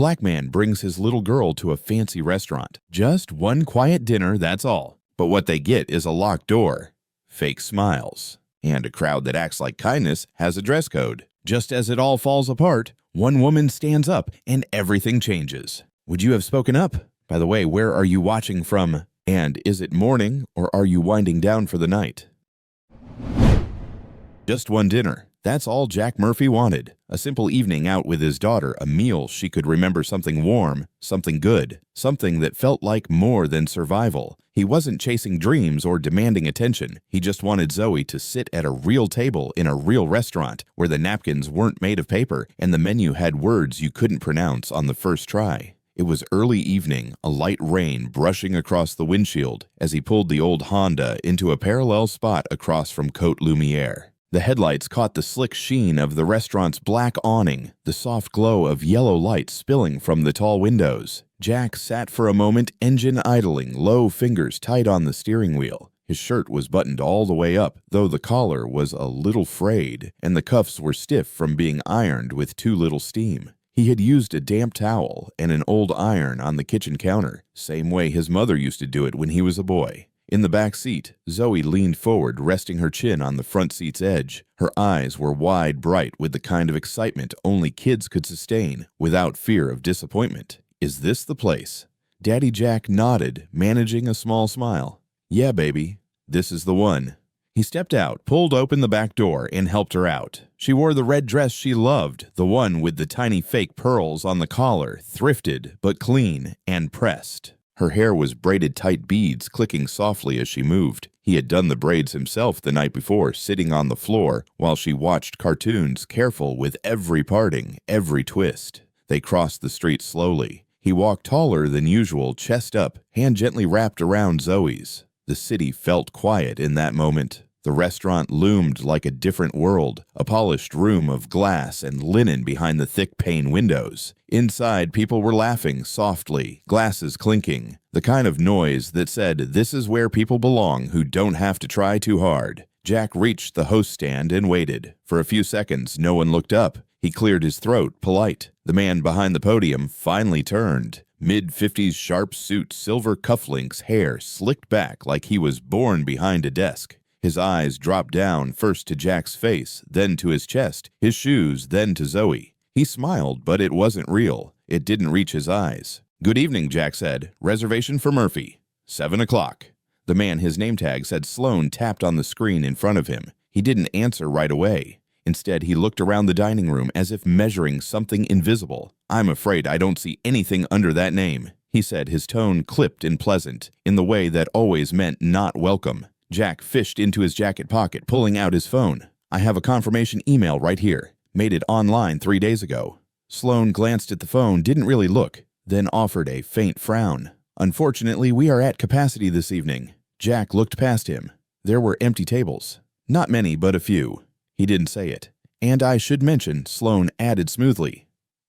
black man brings his little girl to a fancy restaurant. Just one quiet dinner, that's all. But what they get is a locked door, fake smiles, and a crowd that acts like kindness has a dress code. Just as it all falls apart, one woman stands up and everything changes. Would you have spoken up? By the way, where are you watching from? And is it morning or are you winding down for the night? Just one dinner. That's all Jack Murphy wanted. A simple evening out with his daughter, a meal she could remember, something warm, something good, something that felt like more than survival. He wasn't chasing dreams or demanding attention. He just wanted Zoe to sit at a real table in a real restaurant where the napkins weren't made of paper and the menu had words you couldn't pronounce on the first try. It was early evening, a light rain brushing across the windshield as he pulled the old Honda into a parallel spot across from Côte Lumière. The headlights caught the slick sheen of the restaurant's black awning, the soft glow of yellow light spilling from the tall windows. Jack sat for a moment, engine idling, low fingers tight on the steering wheel. His shirt was buttoned all the way up, though the collar was a little frayed, and the cuffs were stiff from being ironed with too little steam. He had used a damp towel and an old iron on the kitchen counter, same way his mother used to do it when he was a boy. In the back seat, Zoe leaned forward, resting her chin on the front seat's edge. Her eyes were wide, bright with the kind of excitement only kids could sustain without fear of disappointment. Is this the place? Daddy Jack nodded, managing a small smile. Yeah, baby, this is the one. He stepped out, pulled open the back door, and helped her out. She wore the red dress she loved, the one with the tiny fake pearls on the collar, thrifted but clean and pressed. Her hair was braided tight beads clicking softly as she moved. He had done the braids himself the night before, sitting on the floor while she watched cartoons, careful with every parting, every twist. They crossed the street slowly. He walked taller than usual, chest up, hand gently wrapped around Zoe's. The city felt quiet in that moment. The restaurant loomed like a different world, a polished room of glass and linen behind the thick pane windows. Inside, people were laughing softly, glasses clinking, the kind of noise that said, "This is where people belong who don't have to try too hard." Jack reached the host stand and waited. For a few seconds, no one looked up. He cleared his throat, polite. The man behind the podium finally turned. Mid-50s sharp suit, silver cufflinks, hair slicked back like he was born behind a desk. His eyes dropped down first to Jack's face, then to his chest, his shoes, then to Zoe. He smiled, but it wasn't real. It didn't reach his eyes. "Good evening," Jack said. "Reservation for Murphy. 7 o'clock. The man, his name tag said Sloan, tapped on the screen in front of him. He didn't answer right away. Instead, he looked around the dining room as if measuring something invisible. "I'm afraid I don't see anything under that name," he said, his tone clipped and pleasant, in the way that always meant not welcome. Jack fished into his jacket pocket, pulling out his phone. "I have a confirmation email right here. Made it online 3 days ago." Sloan glanced at the phone, didn't really look, then offered a faint frown. "Unfortunately, we are at capacity this evening." Jack looked past him. There were empty tables. Not many, but a few. He didn't say it. "And I should mention," Sloan added smoothly,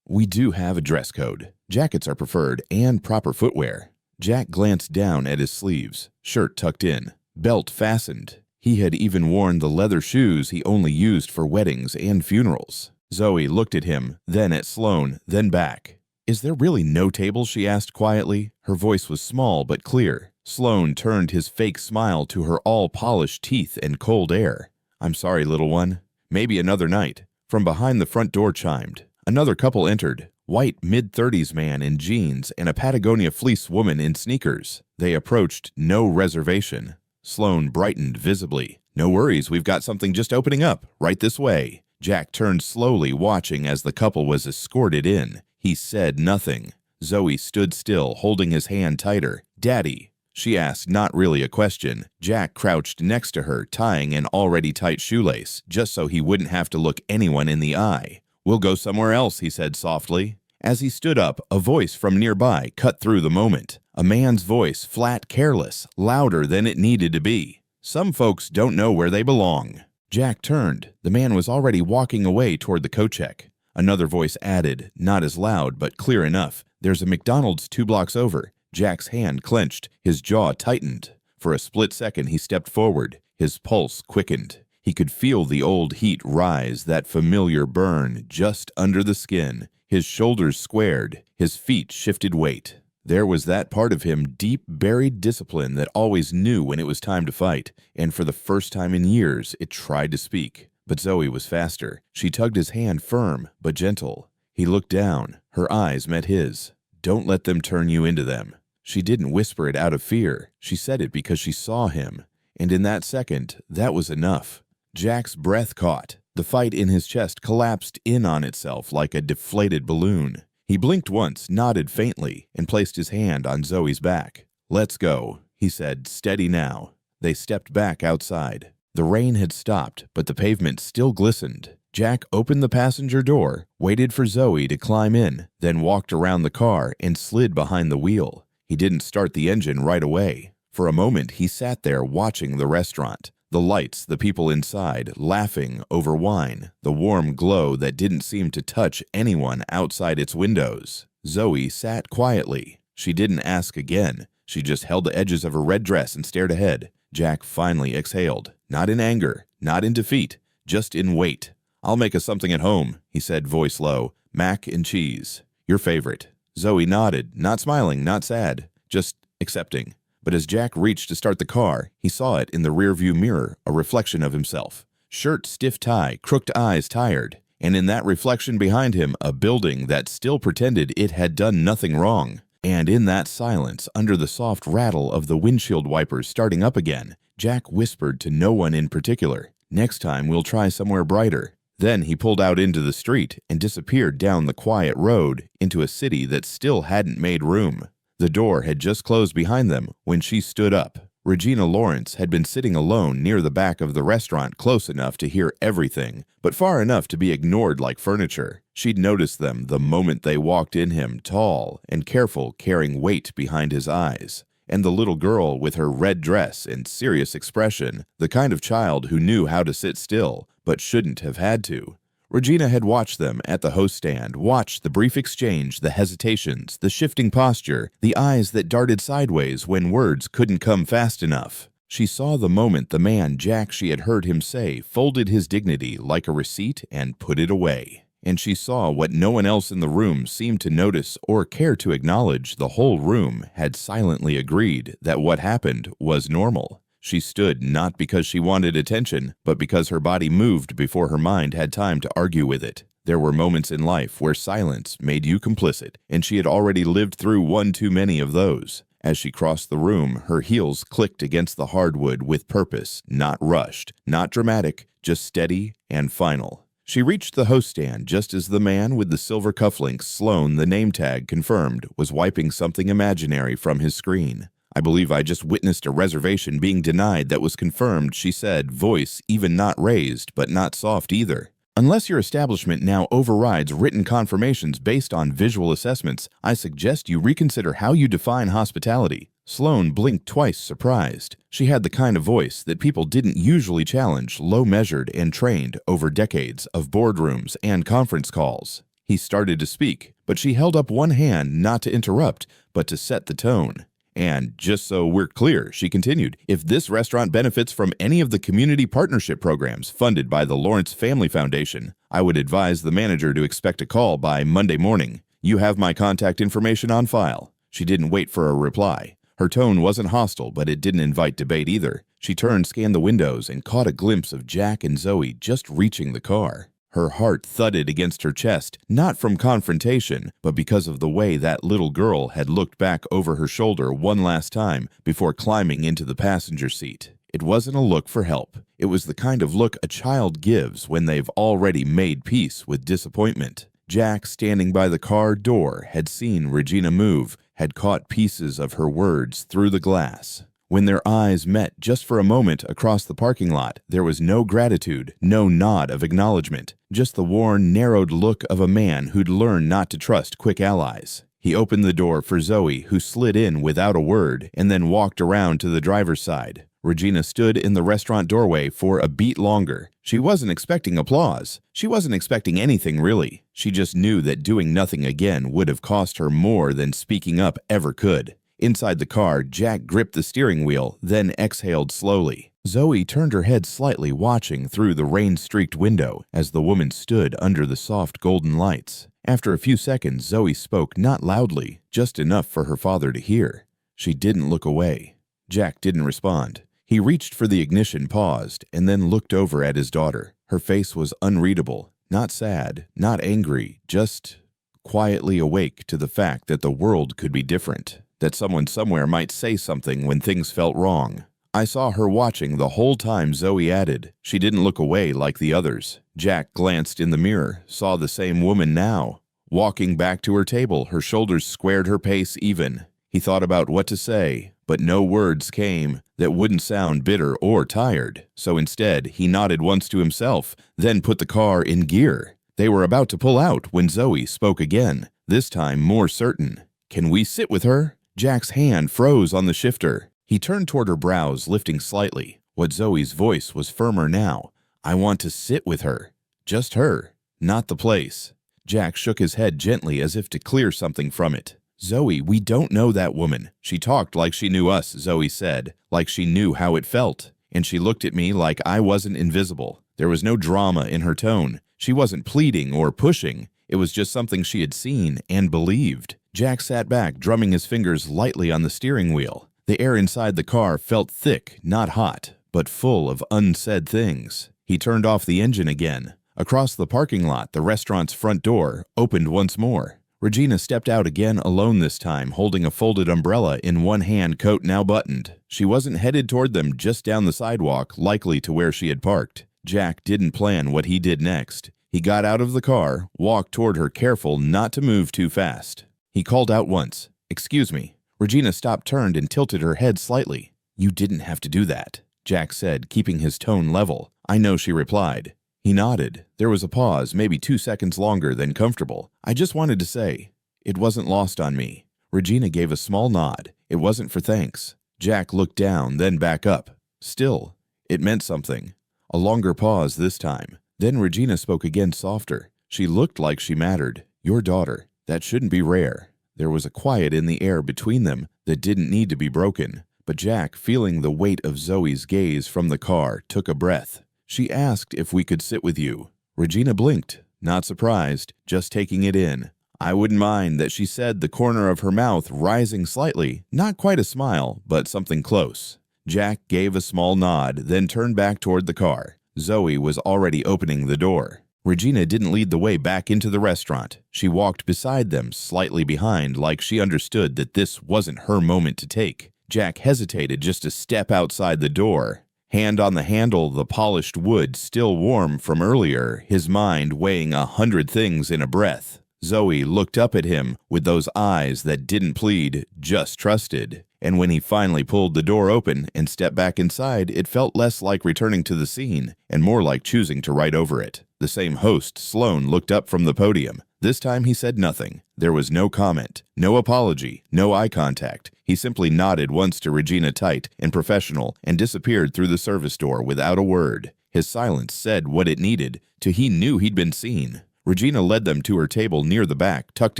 "we do have a dress code. Jackets are preferred and proper footwear." Jack glanced down at his sleeves, shirt tucked in, belt fastened. He had even worn the leather shoes he only used for weddings and funerals. Zoe looked at him, then at Sloan, then back. "Is there really no table?" she asked quietly. Her voice was small but clear. Sloan turned his fake smile to her all-polished teeth and cold air. "I'm sorry, little one. Maybe another night." From behind the front door chimed. Another couple entered. White mid-30s man in jeans and a Patagonia fleece woman in sneakers. They approached, no reservation. Sloan brightened visibly. "No worries, we've got something just opening up, right this way." Jack turned slowly, watching as the couple was escorted in. He said nothing. Zoe stood still, holding his hand tighter. "Daddy," she asked, not really a question. Jack crouched next to her, tying an already tight shoelace, just so he wouldn't have to look anyone in the eye. "We'll go somewhere else," he said softly. As he stood up, a voice from nearby cut through the moment. A man's voice, flat, careless, louder than it needed to be. "Some folks don't know where they belong." Jack turned. The man was already walking away toward the coat check. Another voice added, not as loud, but clear enough. "There's a McDonald's 2 blocks over." Jack's hand clenched. His jaw tightened. For a split second, he stepped forward. His pulse quickened. He could feel the old heat rise, that familiar burn just under the skin. His shoulders squared, his feet shifted weight. There was that part of him deep buried discipline that always knew when it was time to fight, and for the first time in years it tried to speak. But Zoe was faster. She tugged his hand firm but gentle. He looked down. Her eyes met his. "Don't let them turn you into them." She didn't whisper it out of fear. She said it because she saw him. And in that second, that was enough. Jack's breath caught. The fight in his chest collapsed in on itself like a deflated balloon. He blinked once, nodded faintly, and placed his hand on Zoe's back. "Let's go," he said, "steady now." They stepped back outside. The rain had stopped, but the pavement still glistened. Jack opened the passenger door, waited for Zoe to climb in, then walked around the car and slid behind the wheel. He didn't start the engine right away. For a moment, he sat there watching the restaurant. The lights, the people inside, laughing over wine, the warm glow that didn't seem to touch anyone outside its windows. Zoe sat quietly. She didn't ask again. She just held the edges of her red dress and stared ahead. Jack finally exhaled. Not in anger, not in defeat, just in weight. "I'll make us something at home," he said, voice low. "Mac and cheese. Your favorite." Zoe nodded, not smiling, not sad, just accepting. But as Jack reached to start the car, he saw it in the rearview mirror, a reflection of himself. Shirt stiff tie, crooked eyes tired, and in that reflection behind him, a building that still pretended it had done nothing wrong. And in that silence, under the soft rattle of the windshield wipers starting up again, Jack whispered to no one in particular, "Next time we'll try somewhere brighter." Then he pulled out into the street and disappeared down the quiet road into a city that still hadn't made room. The door had just closed behind them when she stood up. Regina Lawrence had been sitting alone near the back of the restaurant, close enough to hear everything, but far enough to be ignored like furniture. She'd noticed them the moment they walked in him, tall and careful, carrying weight behind his eyes. And the little girl with her red dress and serious expression, the kind of child who knew how to sit still, but shouldn't have had to. Regina had watched them at the host stand, watched the brief exchange, the hesitations, the shifting posture, the eyes that darted sideways when words couldn't come fast enough. She saw the moment the man Jack she had heard him say folded his dignity like a receipt and put it away. And she saw what no one else in the room seemed to notice or care to acknowledge. The whole room had silently agreed that what happened was normal. She stood not because she wanted attention, but because her body moved before her mind had time to argue with it. There were moments in life where silence made you complicit, and she had already lived through one too many of those. As she crossed the room, her heels clicked against the hardwood with purpose, not rushed, not dramatic, just steady and final. She reached the host stand just as the man with the silver cufflinks, Sloan, the name tag confirmed, was wiping something imaginary from his screen. "I believe I just witnessed a reservation being denied that was confirmed," she said, voice even not raised, but not soft either. "Unless your establishment now overrides written confirmations based on visual assessments, I suggest you reconsider how you define hospitality." Sloan blinked twice, surprised. She had the kind of voice that people didn't usually challenge, low-measured and trained over decades of boardrooms and conference calls. He started to speak, but she held up one hand not to interrupt, but to set the tone. "And just so we're clear," she continued, "if this restaurant benefits from any of the community partnership programs funded by the Lawrence Family Foundation, I would advise the manager to expect a call by Monday morning. You have my contact information on file." She didn't wait for a reply. Her tone wasn't hostile, but it didn't invite debate either. She turned, scanned the windows, and caught a glimpse of Jack and Zoe just reaching the car. Her heart thudded against her chest, not from confrontation, but because of the way that little girl had looked back over her shoulder one last time before climbing into the passenger seat. It wasn't a look for help. It was the kind of look a child gives when they've already made peace with disappointment. Jack, standing by the car door, had seen Regina move, had caught pieces of her words through the glass. When their eyes met just for a moment across the parking lot, there was no gratitude, no nod of acknowledgement, just the worn, narrowed look of a man who'd learned not to trust quick allies. He opened the door for Zoe, who slid in without a word and then walked around to the driver's side. Regina stood in the restaurant doorway for a beat longer. She wasn't expecting applause. She wasn't expecting anything, really. She just knew that doing nothing again would have cost her more than speaking up ever could. Inside the car, Jack gripped the steering wheel, then exhaled slowly. Zoe turned her head slightly, watching through the rain-streaked window as the woman stood under the soft golden lights. After a few seconds, Zoe spoke not loudly, just enough for her father to hear. She didn't look away. Jack didn't respond. He reached for the ignition, paused, and then looked over at his daughter. Her face was unreadable, not sad, not angry, just quietly awake to the fact that the world could be different, that someone somewhere might say something when things felt wrong. I saw her watching the whole time, Zoe added. She didn't look away like the others. Jack glanced in the mirror, saw the same woman now. Walking back to her table, her shoulders squared, her pace even. He thought about what to say, but no words came that wouldn't sound bitter or tired. So instead, he nodded once to himself, then put the car in gear. They were about to pull out when Zoe spoke again, this time more certain. "Can we sit with her?" Jack's hand froze on the shifter. He turned toward her, brows lifting slightly. What Zoe's voice was firmer now. "I want to sit with her. Just her, not the place." Jack shook his head gently as if to clear something from it. "Zoe, we don't know that woman. She talked like she knew us," Zoe said, "like she knew how it felt. And she looked at me like I wasn't invisible. There was no drama in her tone. She wasn't pleading or pushing. It was just something she had seen and believed." Jack sat back, drumming his fingers lightly on the steering wheel. The air inside the car felt thick, not hot, but full of unsaid things. He turned off the engine again. Across the parking lot, the restaurant's front door opened once more. Regina stepped out again, alone this time, holding a folded umbrella in one hand, coat now buttoned. She wasn't headed toward them, just down the sidewalk, likely to where she had parked. Jack didn't plan what he did next. He got out of the car, walked toward her, careful not to move too fast. He called out once, "Excuse me." Regina stopped, turned, and tilted her head slightly. "You didn't have to do that," Jack said, keeping his tone level. "I know," she replied. He nodded. There was a pause, maybe 2 seconds longer than comfortable. "I just wanted to say, it wasn't lost on me." Regina gave a small nod. It wasn't for thanks. Jack looked down, then back up. Still, it meant something. A longer pause this time. Then Regina spoke again, softer. She looked like she mattered. "Your daughter. That shouldn't be rare." There was a quiet in the air between them that didn't need to be broken. But Jack, feeling the weight of Zoe's gaze from the car, took a breath. "She asked if we could sit with you." Regina blinked, not surprised, just taking it in. "I wouldn't mind that," she said, the corner of her mouth rising slightly. Not quite a smile, but something close. Jack gave a small nod, then turned back toward the car. Zoe was already opening the door. Regina didn't lead the way back into the restaurant. She walked beside them, slightly behind, like she understood that this wasn't her moment to take. Jack hesitated just a step outside the door. Hand on the handle, the polished wood still warm from earlier, his mind weighing 100 things in a breath. Zoe looked up at him with those eyes that didn't plead, just trusted. And when he finally pulled the door open and stepped back inside, it felt less like returning to the scene and more like choosing to write over it. The same host, Sloan, looked up from the podium. This time he said nothing. There was no comment, no apology, no eye contact. He simply nodded once to Regina, tight and professional, and disappeared through the service door without a word. His silence said what it needed, to he knew he'd been seen. Regina led them to her table near the back, tucked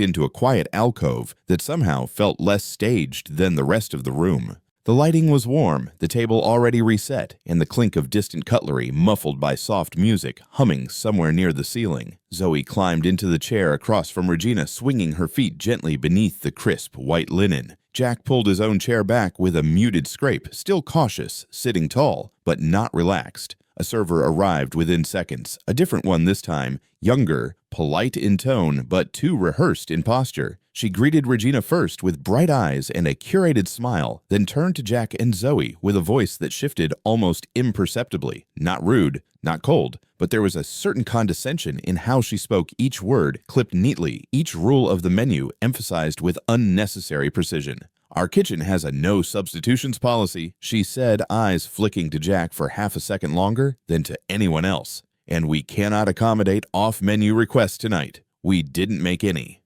into a quiet alcove that somehow felt less staged than the rest of the room. The lighting was warm, the table already reset, and the clink of distant cutlery muffled by soft music humming somewhere near the ceiling. Zoe climbed into the chair across from Regina, swinging her feet gently beneath the crisp white linen. Jack pulled his own chair back with a muted scrape, still cautious, sitting tall, but not relaxed. A server arrived within seconds, a different one this time, younger, polite in tone, but too rehearsed in posture. She greeted Regina first with bright eyes and a curated smile, then turned to Jack and Zoe with a voice that shifted almost imperceptibly. Not rude, not cold, but there was a certain condescension in how she spoke, each word clipped neatly, each rule of the menu emphasized with unnecessary precision. "Our kitchen has a no substitutions policy," she said, eyes flicking to Jack for half a second longer than to anyone else. "And we cannot accommodate off-menu requests tonight. We didn't make any."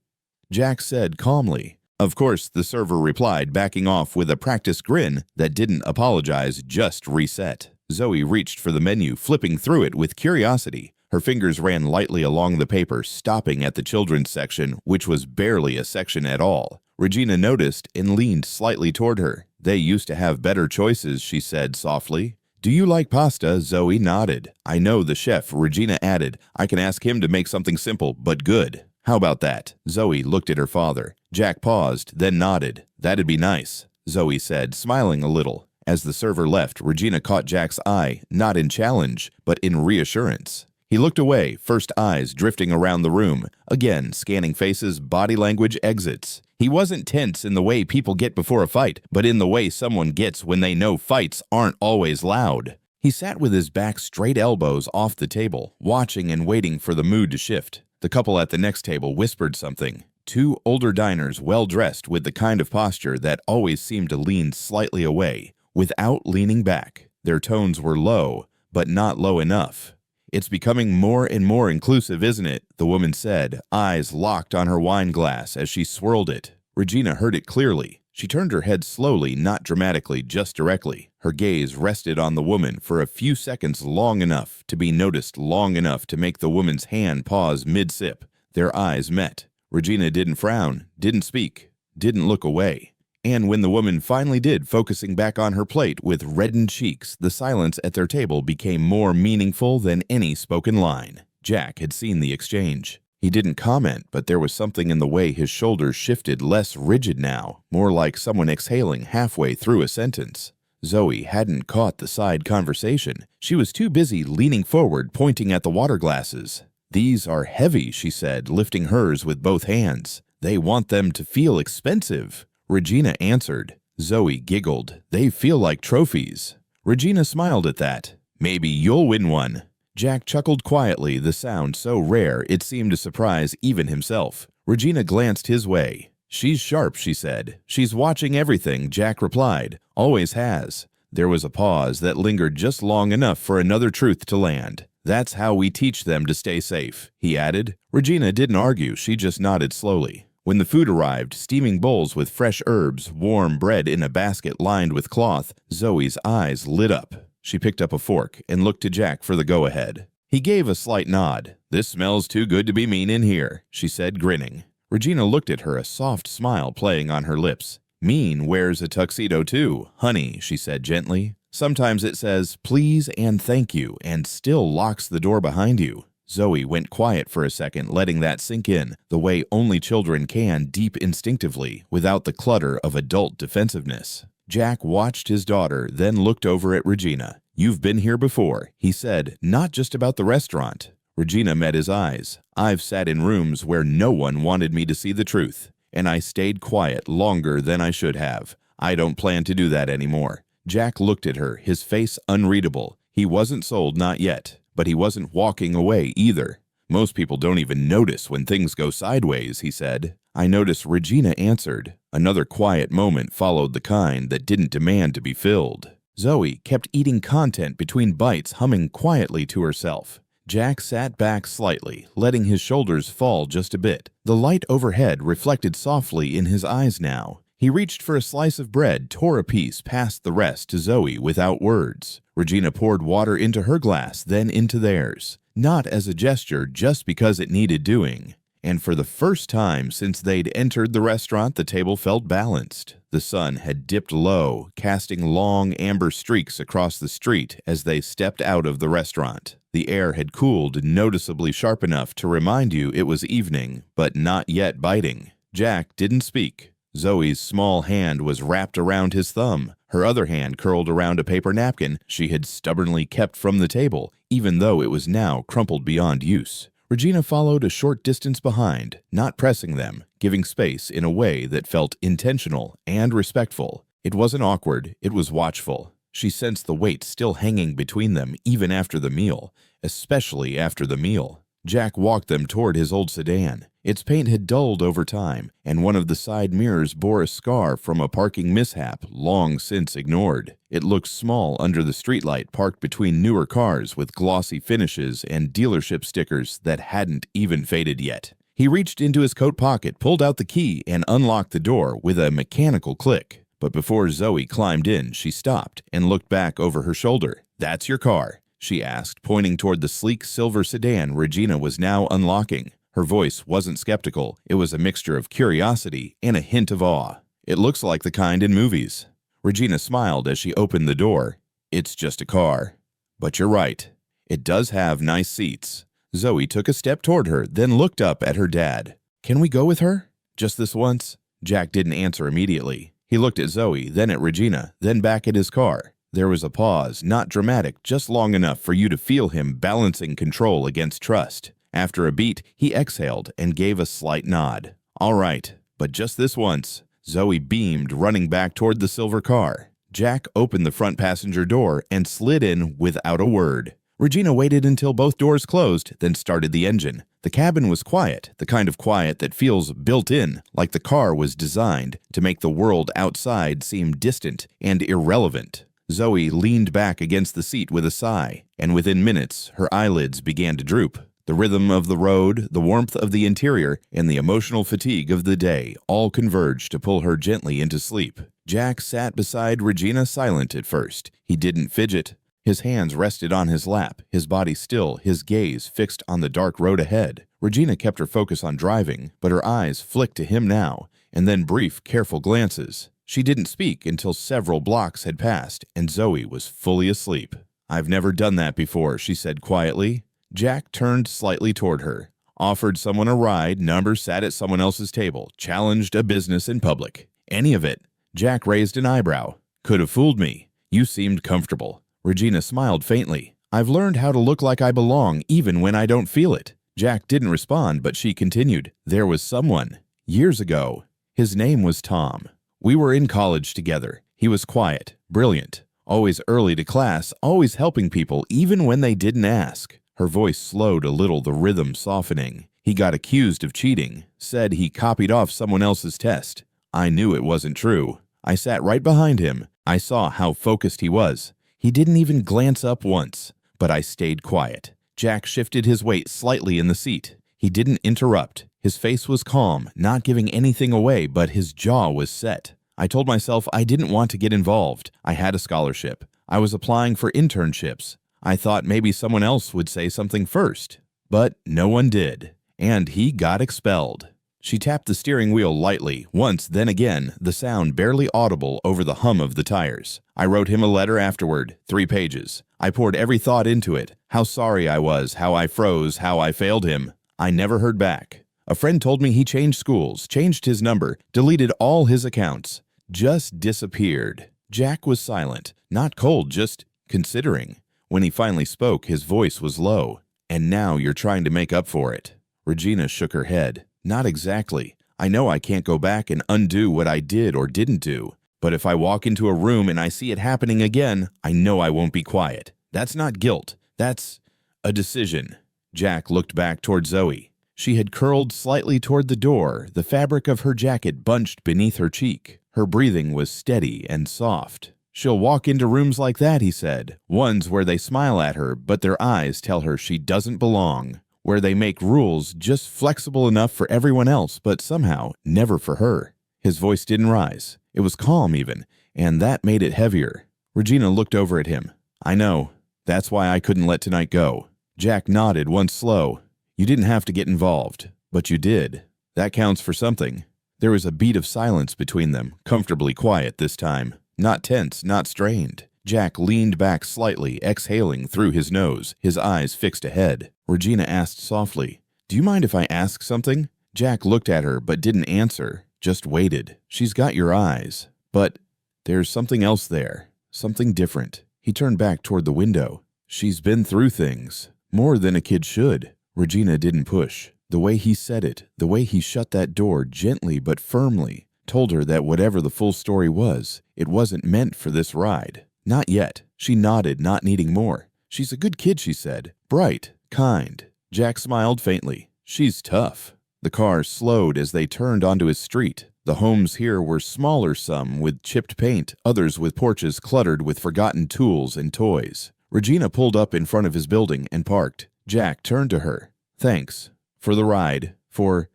Jack said calmly. Of course, the server replied, backing off with a practiced grin that didn't apologize, just reset. Zoe reached for the menu, flipping through it with curiosity. Her fingers ran lightly along the paper, stopping at the children's section, which was barely a section at all. Regina noticed and leaned slightly toward her. "They used to have better choices," she said softly. "Do you like pasta?" Zoe nodded. "I know the chef," Regina added. "I can ask him to make something simple, but good." How about that? Zoe looked at her father. Jack paused, then nodded. That'd be nice, Zoe said, smiling a little. As the server left, Regina caught Jack's eye, not in challenge, but in reassurance. He looked away, first eyes drifting around the room, again scanning faces, body language, exits. He wasn't tense in the way people get before a fight, but in the way someone gets when they know fights aren't always loud. He sat with his back straight, elbows off the table, watching and waiting for the mood to shift. The couple at the next table whispered something. Two older diners, well-dressed with the kind of posture that always seemed to lean slightly away, without leaning back. Their tones were low, but not low enough. It's becoming more and more inclusive, isn't it? The woman said, eyes locked on her wine glass as she swirled it. Regina heard it clearly. She turned her head slowly, not dramatically, just directly. Her gaze rested on the woman for a few seconds, long enough to be noticed, long enough to make the woman's hand pause mid-sip. Their eyes met. Regina didn't frown, didn't speak, didn't look away. And when the woman finally did, focusing back on her plate with reddened cheeks, the silence at their table became more meaningful than any spoken line. Jack had seen the exchange. He didn't comment, but there was something in the way his shoulders shifted, less rigid now, more like someone exhaling halfway through a sentence. Zoe hadn't caught the side conversation. She was too busy leaning forward, pointing at the water glasses. These are heavy, she said, lifting hers with both hands. They want them to feel expensive. Regina answered. Zoe giggled. They feel like trophies. Regina smiled at that. Maybe you'll win one. Jack chuckled quietly, the sound so rare it seemed to surprise even himself. Regina glanced his way. She's sharp, she said. She's watching everything, Jack replied. Always has. There was a pause that lingered just long enough for another truth to land. That's how we teach them to stay safe, he added. Regina didn't argue, she just nodded slowly. When the food arrived, steaming bowls with fresh herbs, warm bread in a basket lined with cloth, Zoe's eyes lit up. She picked up a fork and looked to Jack for the go-ahead. He gave a slight nod. This smells too good to be mean in here, she said, grinning. Regina looked at her, a soft smile playing on her lips. Mean wears a tuxedo too, honey, she said gently. Sometimes it says, please and thank you, and still locks the door behind you. Zoe went quiet for a second, letting that sink in, the way only children can, deep instinctively, without the clutter of adult defensiveness. Jack watched his daughter, then looked over at Regina. You've been here before, he said, not just about the restaurant. Regina met his eyes. I've sat in rooms where no one wanted me to see the truth, and I stayed quiet longer than I should have. I don't plan to do that anymore. Jack looked at her, his face unreadable. He wasn't sold, not yet, but he wasn't walking away either. Most people don't even notice when things go sideways, he said. I noticed, Regina answered. Another quiet moment followed, the kind that didn't demand to be filled. Zoe kept eating content between bites, humming quietly to herself. Jack sat back slightly, letting his shoulders fall just a bit. The light overhead reflected softly in his eyes now. He reached for a slice of bread, tore a piece, passed the rest to Zoe without words. Regina poured water into her glass, then into theirs. Not as a gesture, just because it needed doing. And for the first time since they'd entered the restaurant, the table felt balanced. The sun had dipped low, casting long amber streaks across the street as they stepped out of the restaurant. The air had cooled noticeably sharp enough to remind you it was evening, but not yet biting. Jack didn't speak. Zoe's small hand was wrapped around his thumb, her other hand curled around a paper napkin she had stubbornly kept from the table, even though it was now crumpled beyond use. Regina followed a short distance behind, not pressing them, giving space in a way that felt intentional and respectful. It wasn't awkward, it was watchful. She sensed the weight still hanging between them even after the meal, especially after the meal. Jack walked them toward his old sedan. Its paint had dulled over time, and one of the side mirrors bore a scar from a parking mishap long since ignored. It looked small under the streetlight parked between newer cars with glossy finishes and dealership stickers that hadn't even faded yet. He reached into his coat pocket, pulled out the key, and unlocked the door with a mechanical click. But before Zoe climbed in, she stopped and looked back over her shoulder. "That's your car?" she asked, pointing toward the sleek silver sedan Regina was now unlocking. Her voice wasn't skeptical. It was a mixture of curiosity and a hint of awe. "It looks like the kind in movies." Regina smiled as she opened the door. "It's just a car. But you're right. It does have nice seats." Zoe took a step toward her, then looked up at her dad. Can we go with her? Just this once? Jack didn't answer immediately. He looked at Zoe, then at Regina, then back at his car. There was a pause, not dramatic, just long enough for you to feel him balancing control against trust. After a beat, he exhaled and gave a slight nod. All right, but just this once. Zoe beamed, running back toward the silver car. Jack opened the front passenger door and slid in without a word. Regina waited until both doors closed, then started the engine. The cabin was quiet, the kind of quiet that feels built in, like the car was designed to make the world outside seem distant and irrelevant. Zoe leaned back against the seat with a sigh, and within minutes, her eyelids began to droop. The rhythm of the road, the warmth of the interior, and the emotional fatigue of the day all converged to pull her gently into sleep. Jack sat beside Regina silent at first. He didn't fidget. His hands rested on his lap, his body still, his gaze fixed on the dark road ahead. Regina kept her focus on driving, but her eyes flicked to him now, and then brief, careful glances. She didn't speak until several blocks had passed, and Zoe was fully asleep. "I've never done that before," she said quietly. Jack turned slightly toward her, offered someone a ride, sat at someone else's table, challenged a business in public. Any of it. Jack raised an eyebrow. "Could have fooled me. You seemed comfortable." Regina smiled faintly. "I've learned how to look like I belong even when I don't feel it." Jack didn't respond, but she continued. "There was someone. Years ago. His name was Tom. We were in college together. He was quiet, brilliant, always early to class, always helping people even when they didn't ask." Her voice slowed a little, the rhythm softening. "He got accused of cheating, said he copied off someone else's test. I knew it wasn't true. I sat right behind him. I saw how focused he was. He didn't even glance up once, but I stayed quiet." Jack shifted his weight slightly in the seat. He didn't interrupt. His face was calm, not giving anything away, but his jaw was set. "I told myself I didn't want to get involved. I had a scholarship. I was applying for internships. I thought maybe someone else would say something first. But no one did. And he got expelled." She tapped the steering wheel lightly, once, then again, the sound barely audible over the hum of the tires. "I wrote him a letter afterward, 3 pages. I poured every thought into it. How sorry I was, how I froze, how I failed him. I never heard back. A friend told me he changed schools, changed his number, deleted all his accounts. Just disappeared." Jack was silent, not cold, just considering. When he finally spoke, his voice was low. "And now you're trying to make up for it." Regina shook her head. "Not exactly. I know I can't go back and undo what I did or didn't do. But if I walk into a room and I see it happening again, I know I won't be quiet. That's not guilt. That's a decision." Jack looked back toward Zoe. She had curled slightly toward the door, the fabric of her jacket bunched beneath her cheek. Her breathing was steady and soft. "She'll walk into rooms like that," he said, "ones where they smile at her, but their eyes tell her she doesn't belong, where they make rules just flexible enough for everyone else, but somehow never for her." His voice didn't rise. It was calm even, and that made it heavier. Regina looked over at him. "I know. That's why I couldn't let tonight go." Jack nodded once slow. "You didn't have to get involved, but you did. That counts for something." There was a beat of silence between them, comfortably quiet this time. Not tense, not strained. Jack leaned back slightly, exhaling through his nose, his eyes fixed ahead. Regina asked softly, "Do you mind if I ask something?" Jack looked at her but didn't answer, just waited. "She's got your eyes, but there's something else there, something different." He turned back toward the window. "She's been through things, more than a kid should." Regina didn't push. The way he said it, the way he shut that door gently but firmly, told her that whatever the full story was, it wasn't meant for this ride. Not yet. She nodded, not needing more. "She's a good kid," she said. "Bright, kind." Jack smiled faintly. "She's tough." The car slowed as they turned onto his street. The homes here were smaller, some with chipped paint, others with porches cluttered with forgotten tools and toys. Regina pulled up in front of his building and parked. Jack turned to her. "Thanks. For the ride. For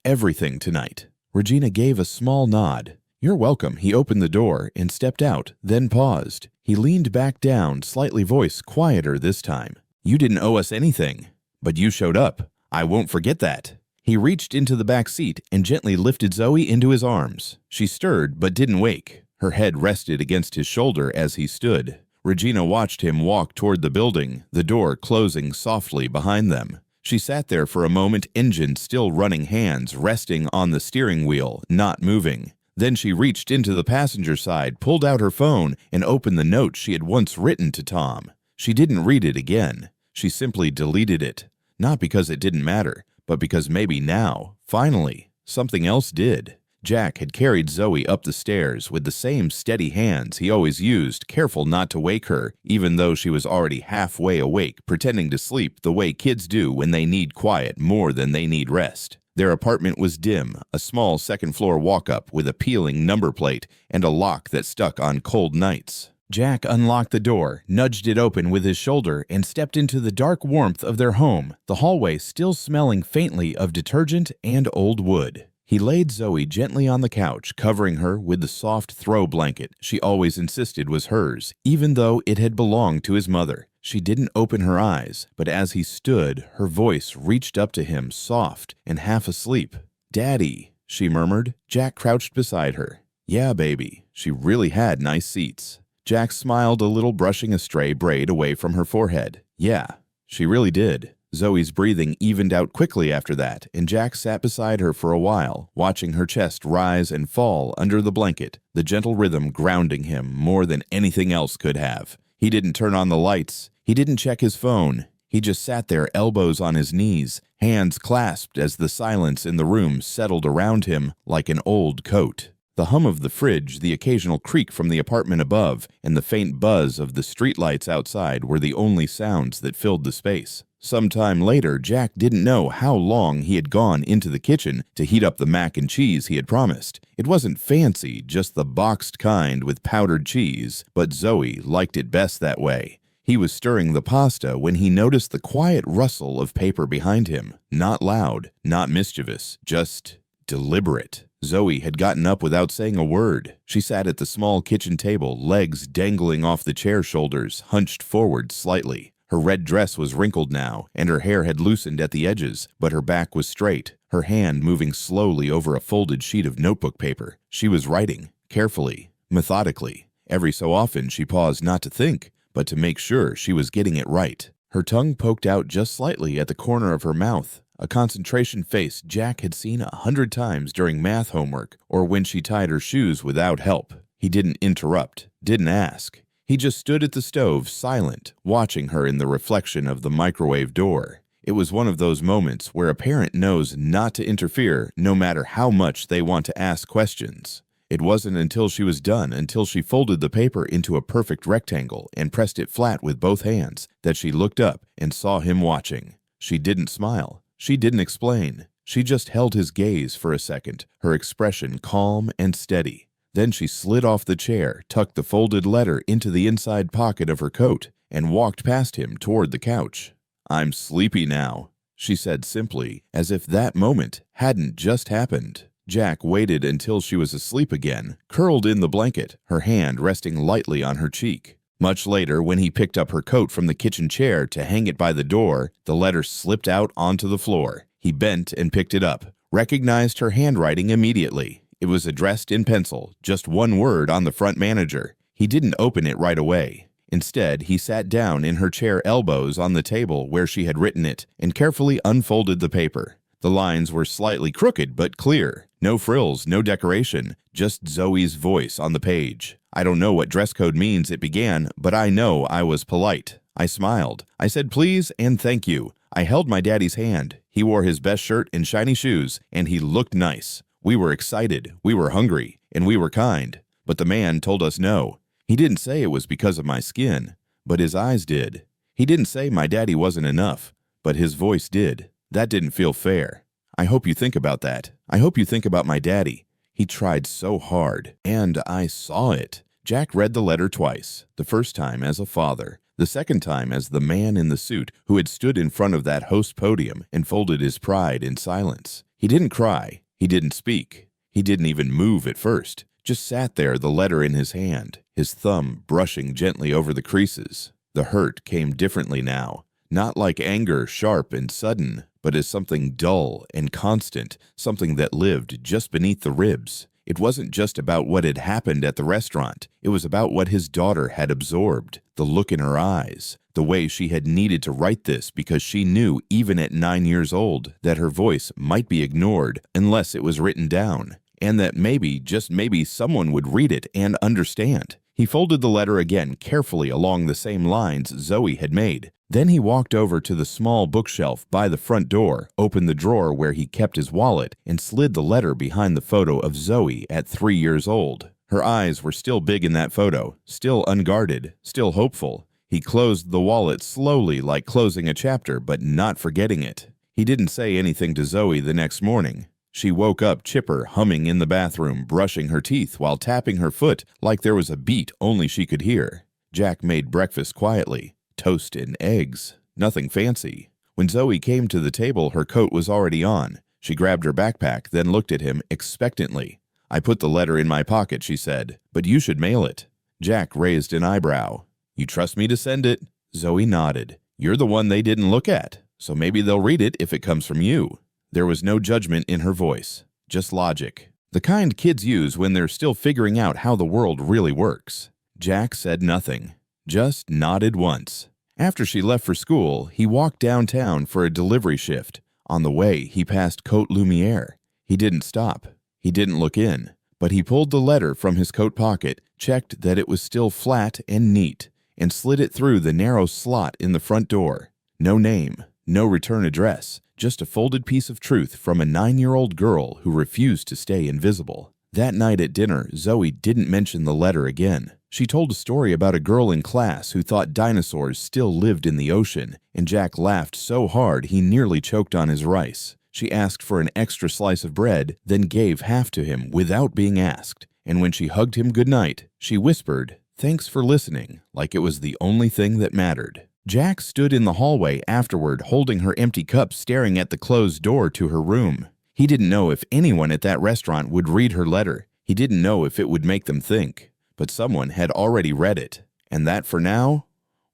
everything tonight." Regina gave a small nod. "You're welcome." He opened the door and stepped out, then paused. He leaned back down, slightly voice quieter this time. "You didn't owe us anything, but you showed up. I won't forget that." He reached into the back seat and gently lifted Zoe into his arms. She stirred but didn't wake. Her head rested against his shoulder as he stood. Regina watched him walk toward the building, the door closing softly behind them. She sat there for a moment, engine still running, hands resting on the steering wheel, not moving. Then she reached into the passenger side, pulled out her phone, and opened the note she had once written to Tom. She didn't read it again. She simply deleted it. Not because it didn't matter, but because maybe now, finally, something else did. Jack had carried Zoe up the stairs with the same steady hands he always used, careful not to wake her, even though she was already halfway awake, pretending to sleep the way kids do when they need quiet more than they need rest. Their apartment was dim, a small second-floor walk-up with a peeling number plate and a lock that stuck on cold nights. Jack unlocked the door, nudged it open with his shoulder, and stepped into the dark warmth of their home, the hallway still smelling faintly of detergent and old wood. He laid Zoe gently on the couch, covering her with the soft throw blanket she always insisted was hers, even though it had belonged to his mother. She didn't open her eyes, but as he stood, her voice reached up to him, soft and half asleep. "Daddy," she murmured. Jack crouched beside her. "Yeah, baby." She really had nice seats. Jack smiled a little, brushing a stray braid away from her forehead. "Yeah, she really did." Zoe's breathing evened out quickly after that, and Jack sat beside her for a while, watching her chest rise and fall under the blanket, the gentle rhythm grounding him more than anything else could have. He didn't turn on the lights. He didn't check his phone. He just sat there, elbows on his knees, hands clasped as the silence in the room settled around him like an old coat. The hum of the fridge, the occasional creak from the apartment above, and the faint buzz of the streetlights outside were the only sounds that filled the space. Sometime later, Jack didn't know how long he had gone into the kitchen to heat up the mac and cheese he had promised. It wasn't fancy, just the boxed kind with powdered cheese, but Zoe liked it best that way. He was stirring the pasta when he noticed the quiet rustle of paper behind him. Not loud, not mischievous, just deliberate. Zoe had gotten up without saying a word. She sat at the small kitchen table, legs dangling off the chair shoulders, hunched forward slightly. Her red dress was wrinkled now, and her hair had loosened at the edges, but her back was straight, her hand moving slowly over a folded sheet of notebook paper. She was writing, carefully, methodically. Every so often she paused not to think, but to make sure she was getting it right. Her tongue poked out just slightly at the corner of her mouth, a concentration face Jack had seen 100 times during math homework or when she tied her shoes without help. He didn't interrupt, didn't ask. He just stood at the stove, silent, watching her in the reflection of the microwave door. It was one of those moments where a parent knows not to interfere no matter how much they want to ask questions. It wasn't until she was done, until she folded the paper into a perfect rectangle and pressed it flat with both hands, that she looked up and saw him watching. She didn't smile. She didn't explain. She just held his gaze for a second, her expression calm and steady. Then she slid off the chair, tucked the folded letter into the inside pocket of her coat, and walked past him toward the couch. "I'm sleepy now," she said simply, as if that moment hadn't just happened. Jack waited until she was asleep again, curled in the blanket, her hand resting lightly on her cheek. Much later, when he picked up her coat from the kitchen chair to hang it by the door, the letter slipped out onto the floor. He bent and picked it up, recognized her handwriting immediately. It was addressed in pencil, just one word on the front manager. He didn't open it right away. Instead, he sat down in her chair, elbows on the table where she had written it, and carefully unfolded the paper. The lines were slightly crooked but clear. No frills, no decoration, just Zoe's voice on the page. "I don't know what dress code means," it began, "but I know I was polite. I smiled. I said please and thank you. I held my daddy's hand. He wore his best shirt and shiny shoes, and he looked nice. We were excited, we were hungry, and we were kind. But the man told us no. He didn't say it was because of my skin, but his eyes did. He didn't say my daddy wasn't enough, but his voice did. That didn't feel fair. I hope you think about that. I hope you think about my daddy. He tried so hard, and I saw it." Jack read the letter twice, the first time as a father, the second time as the man in the suit who had stood in front of that host podium and folded his pride in silence. He didn't cry. He didn't speak. He didn't even move at first, just sat there, the letter in his hand, his thumb brushing gently over the creases. The hurt came differently now, not like anger, sharp and sudden, but as something dull and constant, something that lived just beneath the ribs. It wasn't just about what had happened at the restaurant. It was about what his daughter had absorbed, the look in her eyes, the way she had needed to write this because she knew, even at 9 years old, that her voice might be ignored unless it was written down, and that maybe, just maybe, someone would read it and understand. He folded the letter again carefully along the same lines Zoe had made. Then he walked over to the small bookshelf by the front door, opened the drawer where he kept his wallet, and slid the letter behind the photo of Zoe at 3 years old. Her eyes were still big in that photo, still unguarded, still hopeful. He closed the wallet slowly, like closing a chapter, but not forgetting it. He didn't say anything to Zoe the next morning. She woke up chipper, humming in the bathroom, brushing her teeth while tapping her foot like there was a beat only she could hear. Jack made breakfast quietly. Toast and eggs. Nothing fancy. When Zoe came to the table, her coat was already on. She grabbed her backpack, then looked at him expectantly. "I put the letter in my pocket," she said, "but you should mail it." Jack raised an eyebrow. "You trust me to send it?" Zoe nodded. "You're the one they didn't look at, so maybe they'll read it if it comes from you." There was no judgment in her voice, just logic. The kind kids use when they're still figuring out how the world really works. Jack said nothing, just nodded once. After she left for school, he walked downtown for a delivery shift. On the way, he passed Côte Lumière. He didn't stop. He didn't look in. But he pulled the letter from his coat pocket, checked that it was still flat and neat, and slid it through the narrow slot in the front door. No name, no return address, just a folded piece of truth from a 9-year-old girl who refused to stay invisible. That night at dinner, Zoe didn't mention the letter again. She told a story about a girl in class who thought dinosaurs still lived in the ocean, and Jack laughed so hard he nearly choked on his rice. She asked for an extra slice of bread, then gave half to him without being asked. And when she hugged him goodnight, she whispered, "Thanks for listening," like it was the only thing that mattered. Jack stood in the hallway afterward, holding her empty cup, staring at the closed door to her room. He didn't know if anyone at that restaurant would read her letter. He didn't know if it would make them think. But someone had already read it, and that for now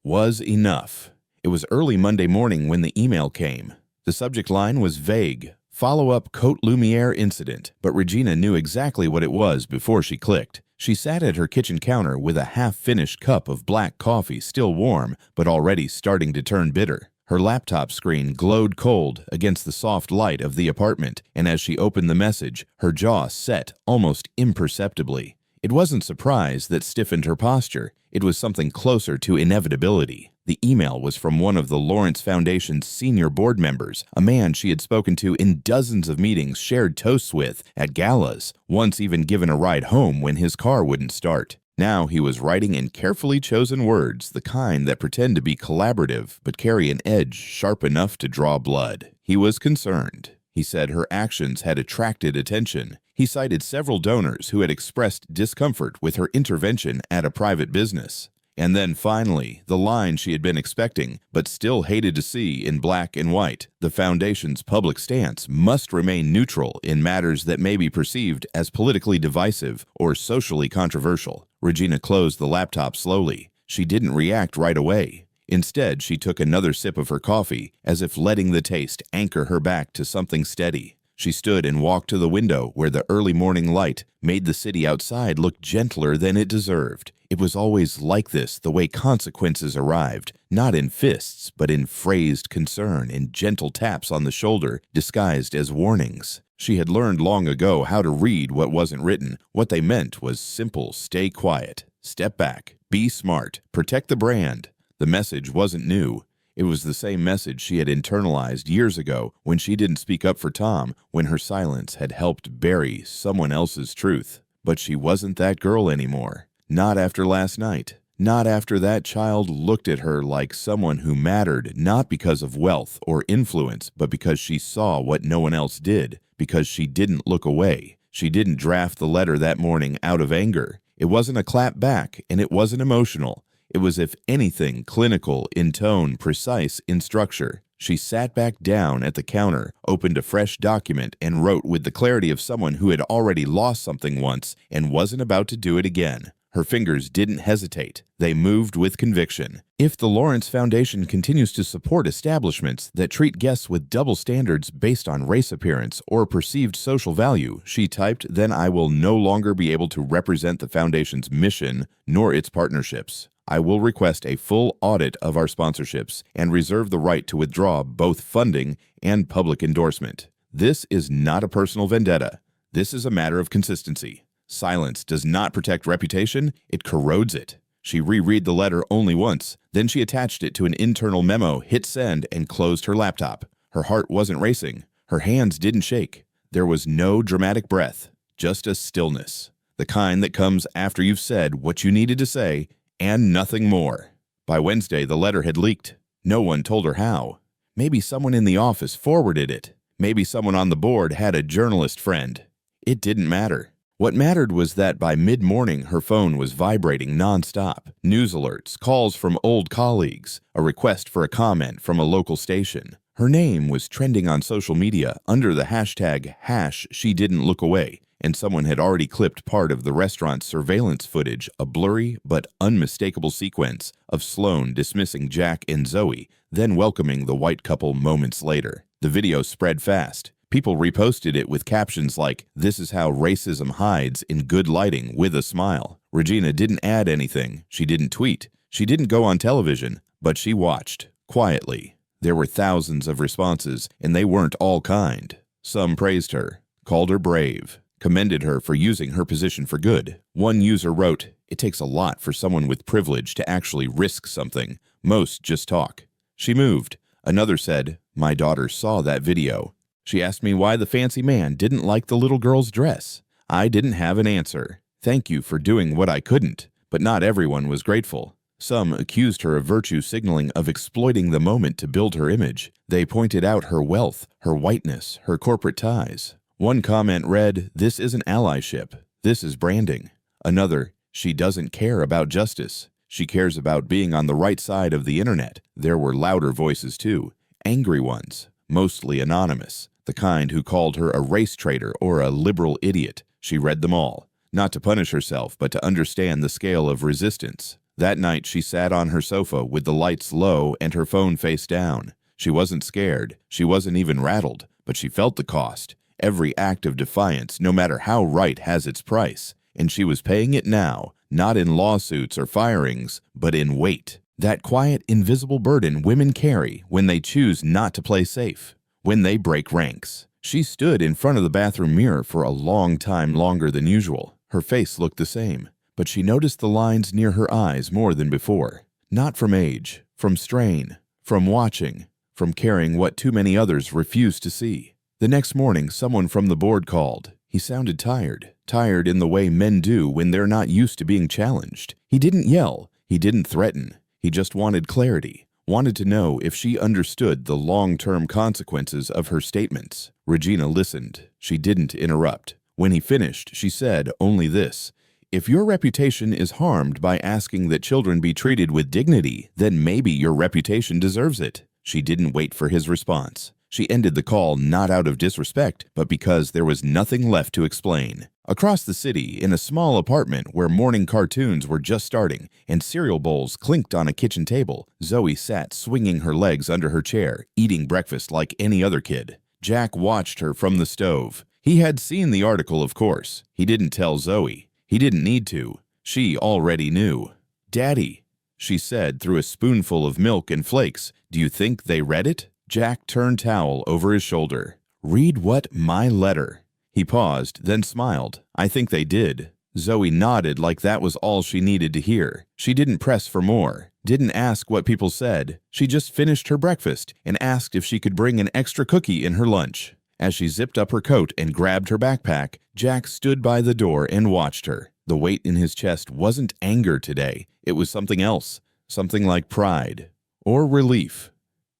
was enough. It was early Monday morning when the email came. The subject line was vague, follow-up Côte Lumière incident, but Regina knew exactly what it was before she clicked. She sat at her kitchen counter with a half-finished cup of black coffee still warm, but already starting to turn bitter. Her laptop screen glowed cold against the soft light of the apartment, and as she opened the message, her jaw set almost imperceptibly. It wasn't surprise that stiffened her posture. It was something closer to inevitability. The email was from one of the Lawrence Foundation's senior board members, a man she had spoken to in dozens of meetings, shared toasts with, at galas, once even given a ride home when his car wouldn't start. Now he was writing in carefully chosen words, the kind that pretend to be collaborative but carry an edge sharp enough to draw blood. He was concerned. He said her actions had attracted attention. He cited several donors who had expressed discomfort with her intervention at a private business. And then finally, the line she had been expecting, but still hated to see in black and white. The Foundation's public stance must remain neutral in matters that may be perceived as politically divisive or socially controversial. Regina closed the laptop slowly. She didn't react right away. Instead, she took another sip of her coffee, as if letting the taste anchor her back to something steady. She stood and walked to the window where the early morning light made the city outside look gentler than it deserved. It was always like this, the way consequences arrived, not in fists, but in phrased concern, in gentle taps on the shoulder disguised as warnings. She had learned long ago how to read what wasn't written. What they meant was simple: stay quiet, step back, be smart, protect the brand. The message wasn't new. It was the same message she had internalized years ago when she didn't speak up for Tom, when her silence had helped bury someone else's truth. But she wasn't that girl anymore. Not after last night. Not after that child looked at her like someone who mattered, not because of wealth or influence, but because she saw what no one else did, because she didn't look away. She didn't draft the letter that morning out of anger. It wasn't a clap back, and it wasn't emotional. It was, if anything, clinical in tone, precise in structure. She sat back down at the counter, opened a fresh document, and wrote with the clarity of someone who had already lost something once and wasn't about to do it again. Her fingers didn't hesitate. They moved with conviction. If the Lawrence Foundation continues to support establishments that treat guests with double standards based on race appearance or perceived social value, she typed, then I will no longer be able to represent the foundation's mission nor its partnerships. I will request a full audit of our sponsorships and reserve the right to withdraw both funding and public endorsement. This is not a personal vendetta. This is a matter of consistency. Silence does not protect reputation, it corrodes it. She reread the letter only once, then she attached it to an internal memo, hit send, and closed her laptop. Her heart wasn't racing. Her hands didn't shake. There was no dramatic breath, just a stillness. The kind that comes after you've said what you needed to say and nothing more. By Wednesday, the letter had leaked. No one told her how. Maybe someone in the office forwarded it. Maybe someone on the board had a journalist friend. It didn't matter. What mattered was that by mid-morning her phone was vibrating nonstop. News alerts, calls from old colleagues, a request for a comment from a local station. Her name was trending on social media under the hashtag #SheDidn'tLookAway, and someone had already clipped part of the restaurant's surveillance footage, a blurry but unmistakable sequence of Sloan dismissing Jack and Zoe, then welcoming the white couple moments later. The video spread fast. People reposted it with captions like, "This is how racism hides in good lighting with a smile." Regina didn't add anything. She didn't tweet. She didn't go on television, but she watched, quietly. There were thousands of responses, and they weren't all kind. Some praised her, called her brave, commended her for using her position for good. One user wrote, "It takes a lot for someone with privilege to actually risk something. Most just talk." She moved. Another said, "My daughter saw that video. She asked me why the fancy man didn't like the little girl's dress. I didn't have an answer. Thank you for doing what I couldn't." But not everyone was grateful. Some accused her of virtue signaling, of exploiting the moment to build her image. They pointed out her wealth, her whiteness, her corporate ties. One comment read, "This isn't allyship. This is branding." Another, "She doesn't care about justice. She cares about being on the right side of the internet." There were louder voices too, angry ones, mostly anonymous. The kind who called her a race traitor or a liberal idiot. She read them all, not to punish herself, but to understand the scale of resistance. That night she sat on her sofa with the lights low and her phone face down. She wasn't scared, she wasn't even rattled, but she felt the cost. Every act of defiance, no matter how right, has its price, and she was paying it now, not in lawsuits or firings, but in weight. That quiet, invisible burden women carry when they choose not to play safe. When they break ranks. She stood in front of the bathroom mirror for a long time, longer than usual. Her face looked the same, but she noticed the lines near her eyes more than before. Not from age, from strain, from watching, from caring what too many others refused to see. The next morning, someone from the board called. He sounded tired in the way men do when they're not used to being challenged. He didn't yell, he didn't threaten, he just wanted clarity. Wanted to know if she understood the long-term consequences of her statements. Regina listened. She didn't interrupt. When he finished, she said only this, "If your reputation is harmed by asking that children be treated with dignity, then maybe your reputation deserves it." She didn't wait for his response. She ended the call not out of disrespect, but because there was nothing left to explain. Across the city, in a small apartment where morning cartoons were just starting and cereal bowls clinked on a kitchen table, Zoe sat swinging her legs under her chair, eating breakfast like any other kid. Jack watched her from the stove. He had seen the article, of course. He didn't tell Zoe. He didn't need to. She already knew. "Daddy," she said through a spoonful of milk and flakes, "do you think they read it?" Jack turned towel over his shoulder. "Read what? My letter?" He paused, then smiled. "I think they did." Zoe nodded like that was all she needed to hear. She didn't press for more, didn't ask what people said. She just finished her breakfast and asked if she could bring an extra cookie in her lunch. As she zipped up her coat and grabbed her backpack, Jack stood by the door and watched her. The weight in his chest wasn't anger today. It was something else, something like pride or relief.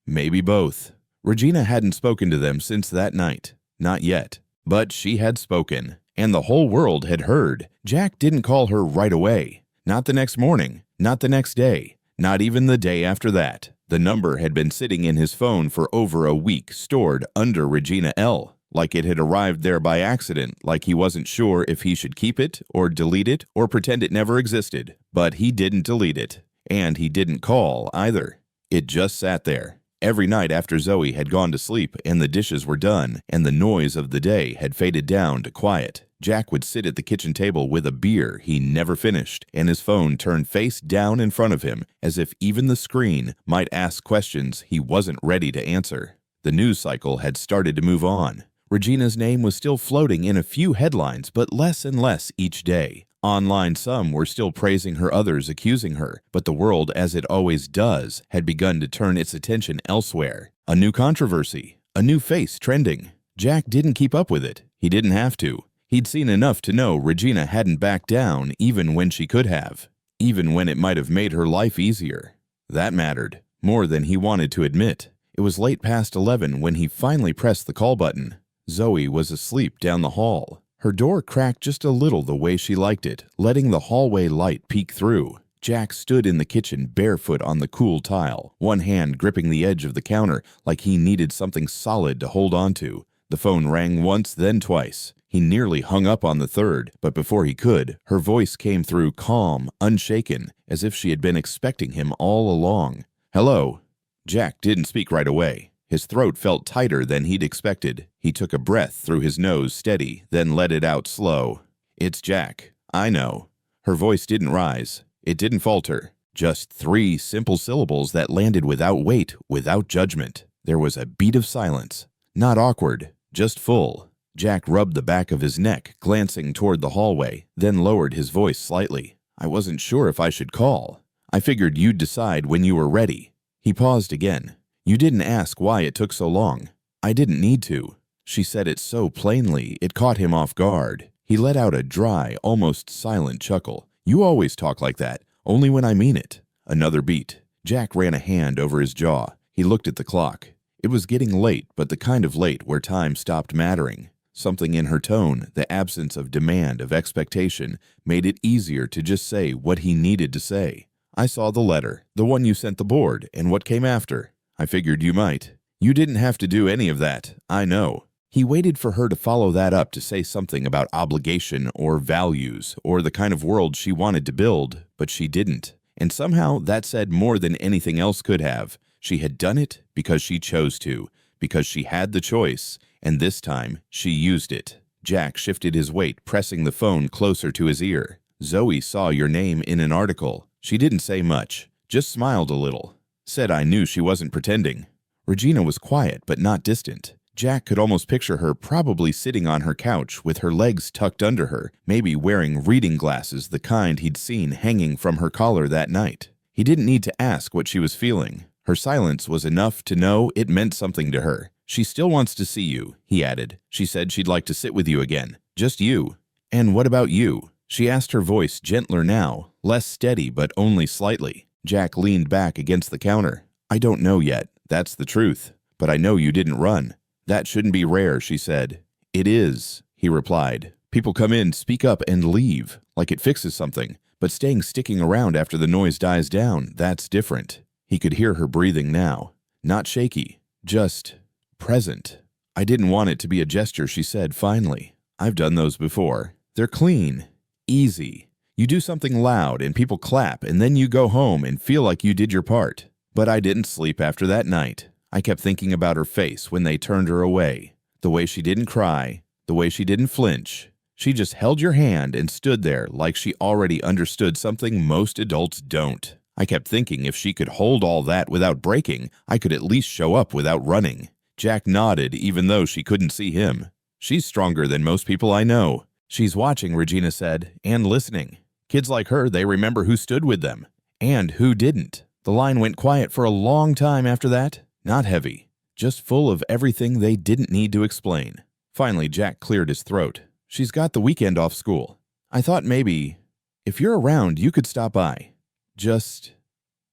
Maybe both. Regina hadn't spoken to them since that night. Not yet. But she had spoken, and the whole world had heard. Jack didn't call her right away. Not the next morning. Not the next day. Not even the day after that. The number had been sitting in his phone for over a week, stored under Regina L. like it had arrived there by accident, like he wasn't sure if he should keep it or delete it or pretend it never existed. But he didn't delete it. And he didn't call either. It just sat there. Every night after Zoe had gone to sleep and the dishes were done and the noise of the day had faded down to quiet, Jack would sit at the kitchen table with a beer he never finished and his phone turned face down in front of him, as if even the screen might ask questions he wasn't ready to answer. The news cycle had started to move on. Regina's name was still floating in a few headlines, but less and less each day. Online, some were still praising her, others accusing her, but the world, as it always does, had begun to turn its attention elsewhere. A new controversy, a new face trending. Jack didn't keep up with it. He didn't have to. He'd seen enough to know Regina hadn't backed down even when she could have, even when it might have made her life easier. That mattered, more than he wanted to admit. It was late past 11 when he finally pressed the call button. Zoe was asleep down the hall. Her door cracked just a little the way she liked it, letting the hallway light peek through. Jack stood in the kitchen barefoot on the cool tile, one hand gripping the edge of the counter like he needed something solid to hold on to. The phone rang once, then twice. He nearly hung up on the third, but before he could, her voice came through calm, unshaken, as if she had been expecting him all along. "Hello." Jack didn't speak right away. His throat felt tighter than he'd expected. He took a breath through his nose steady, then let it out slow. "It's Jack. I know." Her voice didn't rise. It didn't falter. Just 3 simple syllables that landed without weight, without judgment. There was a beat of silence. Not awkward, just full. Jack rubbed the back of his neck, glancing toward the hallway, then lowered his voice slightly. "I wasn't sure if I should call. I figured you'd decide when you were ready." He paused again. "You didn't ask why it took so long." "I didn't need to." She said it so plainly, it caught him off guard. He let out a dry, almost silent chuckle. "You always talk like that, only when I mean it." Another beat. Jack ran a hand over his jaw. He looked at the clock. It was getting late, but the kind of late where time stopped mattering. Something in her tone, the absence of demand, of expectation, made it easier to just say what he needed to say. "I saw the letter, the one you sent the board, and what came after. I figured you might. You didn't have to do any of that, I know." He waited for her to follow that up, to say something about obligation or values or the kind of world she wanted to build, but she didn't. And somehow that said more than anything else could have. She had done it because she chose to, because she had the choice, and this time she used it. Jack shifted his weight, pressing the phone closer to his ear. "Zoe saw your name in an article. She didn't say much, just smiled a little. Said I knew she wasn't pretending." Regina was quiet but not distant. Jack could almost picture her probably sitting on her couch with her legs tucked under her, maybe wearing reading glasses, the kind he'd seen hanging from her collar that night. He didn't need to ask what she was feeling. Her silence was enough to know it meant something to her. "She still wants to see you," he added. "She said she'd like to sit with you again. Just you." "And what about you?" She asked, her voice gentler now, less steady but only slightly. Jack leaned back against the counter. "I don't know yet, that's the truth. But I know you didn't run." "That shouldn't be rare," she said. "It is," he replied. "People come in, speak up, and leave, like it fixes something. But sticking around after the noise dies down, that's different." He could hear her breathing now. Not shaky, just present. "I didn't want it to be a gesture," she said finally. "I've done those before. They're clean, easy. You do something loud and people clap, and then you go home and feel like you did your part. But I didn't sleep after that night. I kept thinking about her face when they turned her away. The way she didn't cry, the way she didn't flinch. She just held your hand and stood there like she already understood something most adults don't. I kept thinking if she could hold all that without breaking, I could at least show up without running." Jack nodded even though she couldn't see him. "She's stronger than most people I know." "She's watching," Regina said, "and listening. Kids like her, they remember who stood with them. And who didn't." The line went quiet for a long time after that. Not heavy, just full of everything they didn't need to explain. Finally, Jack cleared his throat. "She's got the weekend off school. I thought maybe, if you're around, you could stop by. Just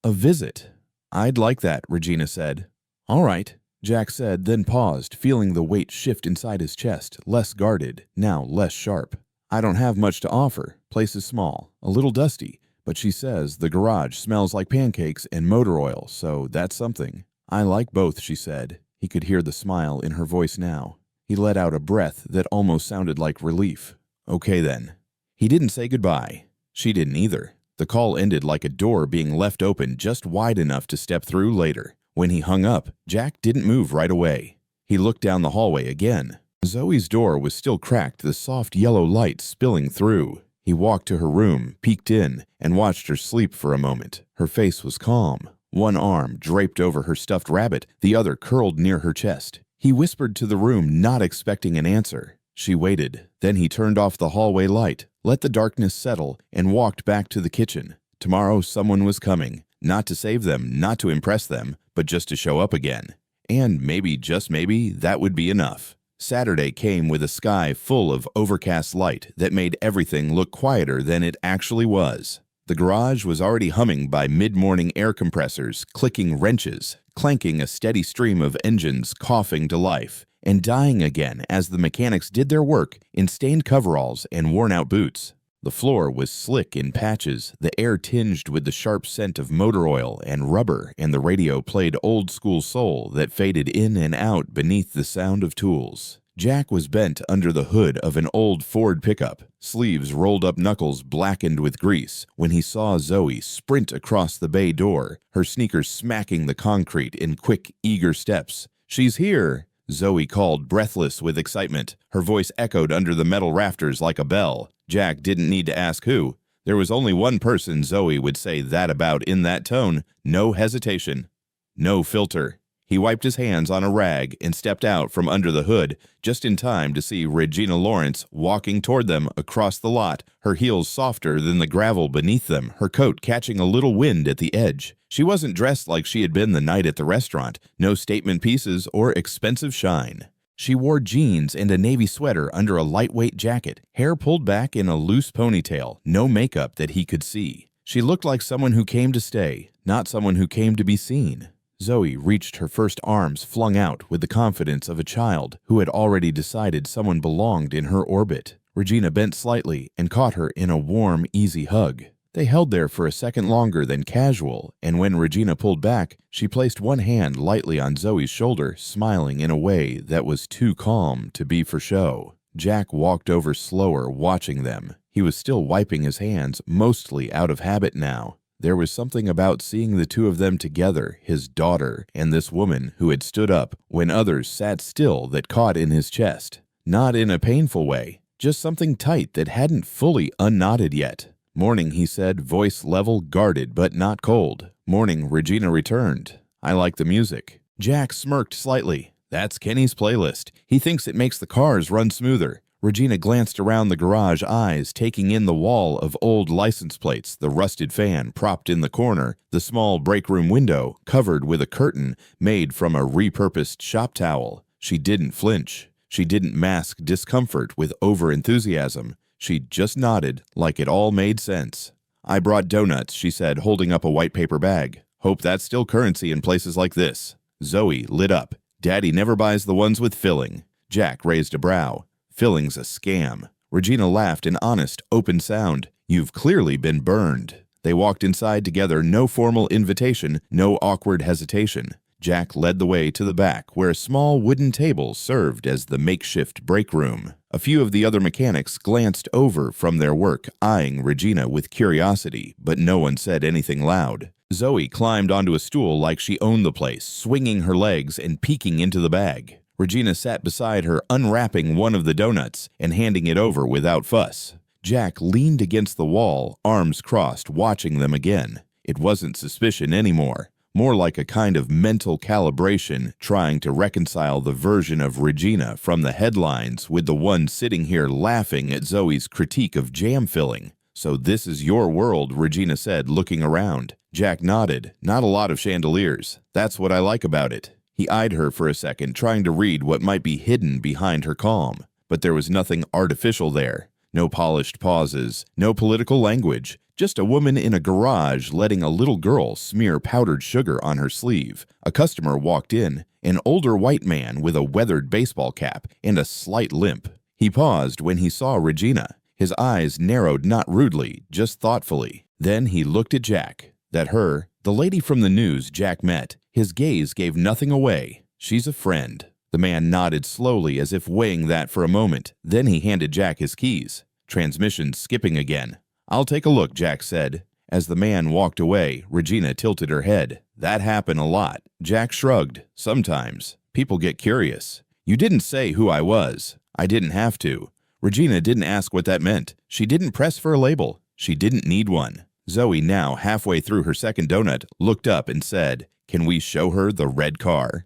a visit." "I'd like that," Regina said. "All right," Jack said, then paused, feeling the weight shift inside his chest, less guarded, now less sharp. "I don't have much to offer. Place is small, a little dusty, but she says the garage smells like pancakes and motor oil, so that's something." "I like both," she said. He could hear the smile in her voice now. He let out a breath that almost sounded like relief. Okay then. He didn't say goodbye. She didn't either. The call ended like a door being left open just wide enough to step through later. When he hung up, Jack didn't move right away. He looked down the hallway again. Zoe's door was still cracked, the soft yellow light spilling through. He walked to her room, peeked in, and watched her sleep for a moment. Her face was calm. One arm draped over her stuffed rabbit, the other curled near her chest. He whispered to the room, not expecting an answer. She waited. Then he turned off the hallway light, let the darkness settle, and walked back to the kitchen. Tomorrow someone was coming. Not to save them, not to impress them, but just to show up again. And maybe, just maybe, that would be enough. Saturday came with a sky full of overcast light that made everything look quieter than it actually was. The garage was already humming by mid-morning air compressors, clicking wrenches, clanking a steady stream of engines coughing to life, and dying again as the mechanics did their work in stained coveralls and worn-out boots. The floor was slick in patches, the air tinged with the sharp scent of motor oil and rubber, and the radio played old-school soul that faded in and out beneath the sound of tools. Jack was bent under the hood of an old Ford pickup, sleeves rolled up, knuckles blackened with grease, when he saw Zoe sprint across the bay door, her sneakers smacking the concrete in quick, eager steps. "She's here!" Zoe called, breathless with excitement. Her voice echoed under the metal rafters like a bell. Jack didn't need to ask who. There was only one person Zoe would say that about in that tone. No hesitation. No filter. He wiped his hands on a rag and stepped out from under the hood, just in time to see Regina Lawrence walking toward them across the lot, her heels softer than the gravel beneath them, her coat catching a little wind at the edge. She wasn't dressed like she had been the night at the restaurant, no statement pieces or expensive shine. She wore jeans and a navy sweater under a lightweight jacket, hair pulled back in a loose ponytail, no makeup that he could see. She looked like someone who came to stay, not someone who came to be seen. Zoe reached her first arms flung out with the confidence of a child who had already decided someone belonged in her orbit. Regina bent slightly and caught her in a warm, easy hug. They held there for a second longer than casual, and when Regina pulled back, she placed one hand lightly on Zoe's shoulder, smiling in a way that was too calm to be for show. Jack walked over slower, watching them. He was still wiping his hands, mostly out of habit now. There was something about seeing the two of them together, his daughter and this woman who had stood up when others sat still, that caught in his chest. Not in a painful way, just something tight that hadn't fully unknotted yet. "Morning," he said, voice level, guarded but not cold. "Morning," Regina returned. "I like the music." Jack smirked slightly. "That's Kenny's playlist. He thinks it makes the cars run smoother." Regina glanced around the garage, eyes taking in the wall of old license plates, the rusted fan propped in the corner, the small break room window covered with a curtain made from a repurposed shop towel. She didn't flinch. She didn't mask discomfort with over-enthusiasm. She just nodded like it all made sense. "I brought donuts," she said, holding up a white paper bag. "Hope that's still currency in places like this." Zoe lit up. "Daddy never buys the ones with filling." Jack raised a brow. "Filling's a scam." Regina laughed an honest, open sound. "You've clearly been burned." They walked inside together, no formal invitation, no awkward hesitation. Jack led the way to the back, where a small wooden table served as the makeshift break room. A few of the other mechanics glanced over from their work, eyeing Regina with curiosity, but no one said anything loud. Zoe climbed onto a stool like she owned the place, swinging her legs and peeking into the bag. Regina sat beside her, unwrapping one of the donuts and handing it over without fuss. Jack leaned against the wall, arms crossed, watching them again. It wasn't suspicion anymore. More like a kind of mental calibration, trying to reconcile the version of Regina from the headlines with the one sitting here laughing at Zoe's critique of jam filling. "So this is your world," Regina said, looking around. Jack nodded. "Not a lot of chandeliers. That's what I like about it." He eyed her for a second, trying to read what might be hidden behind her calm. But there was nothing artificial there. No polished pauses, no political language. Just a woman in a garage letting a little girl smear powdered sugar on her sleeve. A customer walked in, an older white man with a weathered baseball cap and a slight limp. He paused when he saw Regina. His eyes narrowed not rudely, just thoughtfully. Then he looked at Jack. That her, the lady from the news Jack met, his gaze gave nothing away. "She's a friend." The man nodded slowly as if weighing that for a moment. Then he handed Jack his keys. Transmission skipping again. "I'll take a look," Jack said. As the man walked away, Regina tilted her head. "That happened a lot." Jack shrugged. "Sometimes. People get curious." "You didn't say who I was." "I didn't have to." Regina didn't ask what that meant. She didn't press for a label. She didn't need one. Zoe, now halfway through her second donut, looked up and said, "Can we show her the red car?"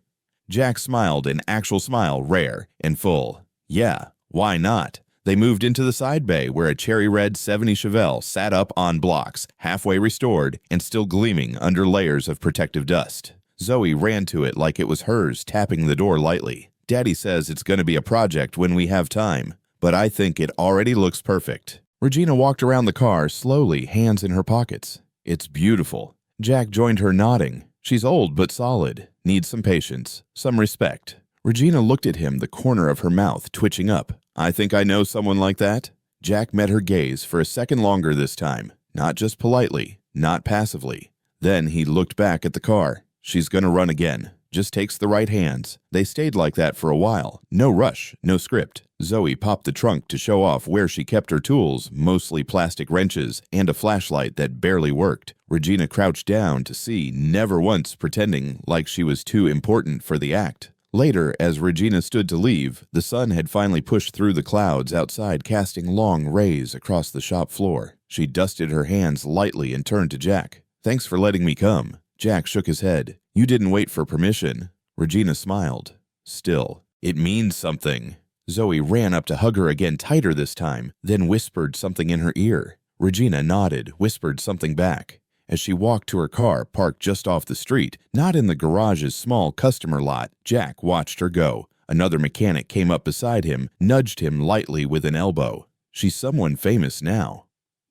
Jack smiled, an actual smile, rare and full. "Yeah, why not?" They moved into the side bay where a cherry red 70 Chevelle sat up on blocks, halfway restored and still gleaming under layers of protective dust. Zoe ran to it like it was hers, tapping the door lightly. "Daddy says it's going to be a project when we have time, but I think it already looks perfect." Regina walked around the car slowly, hands in her pockets. "It's beautiful." Jack joined her, nodding. "She's old but solid. Needs some patience, some respect." Regina looked at him, the corner of her mouth twitching up. "I think I know someone like that." Jack met her gaze for a second longer this time, not just politely, not passively. Then he looked back at the car. "She's gonna run again. Just takes the right hands." They stayed like that for a while. No rush, no script. Zoe popped the trunk to show off where she kept her tools, mostly plastic wrenches and a flashlight that barely worked. Regina crouched down to see, never once pretending like she was too important for the act. Later, as Regina stood to leave, the sun had finally pushed through the clouds outside, casting long rays across the shop floor. She dusted her hands lightly and turned to Jack. "Thanks for letting me come." Jack shook his head. "You didn't wait for permission." Regina smiled. "Still, it means something." Zoe ran up to hug her again, tighter this time, then whispered something in her ear. Regina nodded, whispered something back. As she walked to her car, parked just off the street, not in the garage's small customer lot, Jack watched her go. Another mechanic came up beside him, nudged him lightly with an elbow. "She's someone famous now."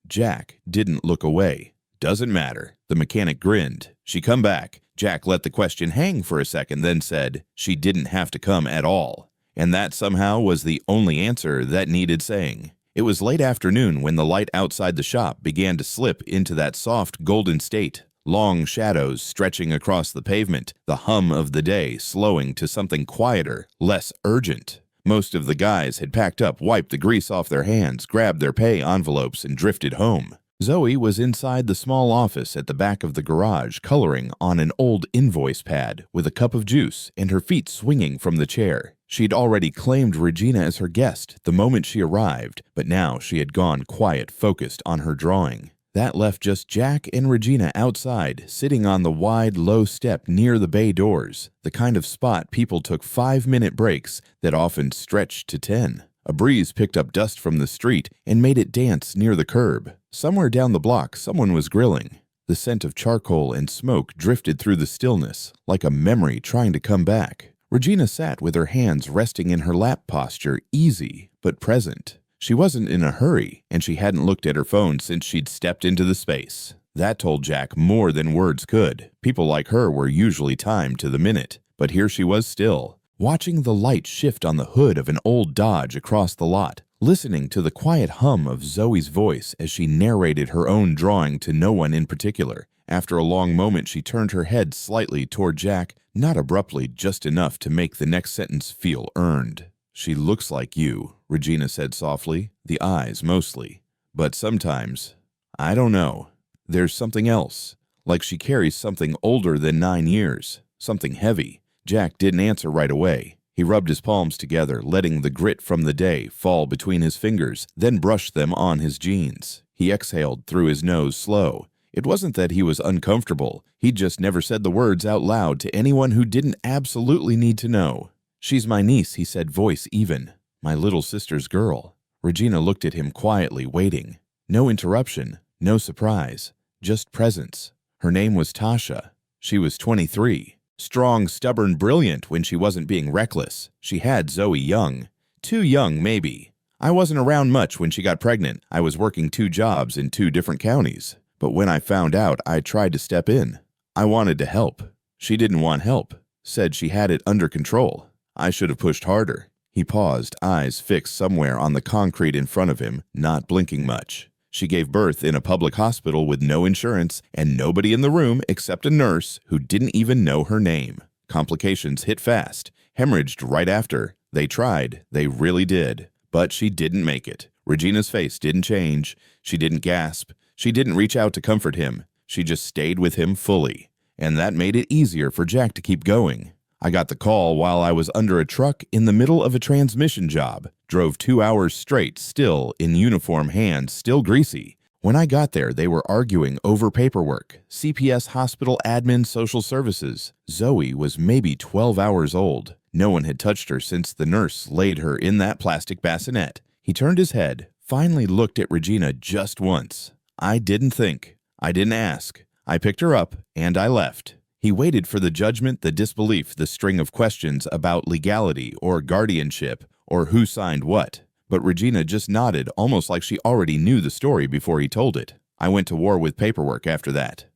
Jack didn't look away. "Doesn't matter." The mechanic grinned. "She come back." Jack let the question hang for a second, then said, "She didn't have to come at all." And that somehow was the only answer that needed saying. It was late afternoon when the light outside the shop began to slip into that soft golden state, long shadows stretching across the pavement, the hum of the day slowing to something quieter, less urgent. Most of the guys had packed up, wiped the grease off their hands, grabbed their pay envelopes, and drifted home. Zoe was inside the small office at the back of the garage, coloring on an old invoice pad with a cup of juice and her feet swinging from the chair. She'd already claimed Regina as her guest the moment she arrived, but now she had gone quiet, focused on her drawing. That left just Jack and Regina outside, sitting on the wide, low step near the bay doors, the kind of spot people took 5-minute breaks that often stretched to 10. A breeze picked up dust from the street and made it dance near the curb. Somewhere down the block, someone was grilling. The scent of charcoal and smoke drifted through the stillness, like a memory trying to come back. Regina sat with her hands resting in her lap posture, easy but present. She wasn't in a hurry, and she hadn't looked at her phone since she'd stepped into the space. That told Jack more than words could. People like her were usually timed to the minute, but here she was still, watching the light shift on the hood of an old Dodge across the lot, listening to the quiet hum of Zoe's voice as she narrated her own drawing to no one in particular. After a long moment, she turned her head slightly toward Jack, not abruptly, just enough to make the next sentence feel earned. "She looks like you," Regina said softly, the eyes mostly. "But sometimes, I don't know, there's something else, like she carries something older than 9 years, something heavy." Jack didn't answer right away. He rubbed his palms together, letting the grit from the day fall between his fingers, then brushed them on his jeans. He exhaled through his nose slow. It wasn't that he was uncomfortable. He'd just never said the words out loud to anyone who didn't absolutely need to know. "She's my niece," he said, voice even. "My little sister's girl." Regina looked at him quietly, waiting. No interruption, no surprise, just presence. Her name was Tasha. She was 23. Strong, stubborn, brilliant when she wasn't being reckless. She had Zoe young. Too young, maybe. I wasn't around much when she got pregnant. I was working 2 jobs in 2 different counties. But when I found out, I tried to step in. I wanted to help. She didn't want help. Said she had it under control. I should have pushed harder. He paused, eyes fixed somewhere on the concrete in front of him, not blinking much. She gave birth in a public hospital with no insurance and nobody in the room except a nurse who didn't even know her name. Complications hit fast, hemorrhaged right after. They tried, they really did. But she didn't make it. Regina's face didn't change. She didn't gasp. She didn't reach out to comfort him. She just stayed with him fully. And that made it easier for Jack to keep going. I got the call while I was under a truck in the middle of a transmission job. Drove 2 hours straight, still in uniform, hands still greasy. When I got there, they were arguing over paperwork. CPS hospital admin social services. Zoe was maybe 12 hours old. No one had touched her since the nurse laid her in that plastic bassinet. He turned his head, finally looked at Regina just once. I didn't think. I didn't ask. I picked her up, and I left. He waited for the judgment, the disbelief, the string of questions about legality or guardianship or who signed what. But Regina just nodded, almost like she already knew the story before he told it. I went to war with paperwork after that.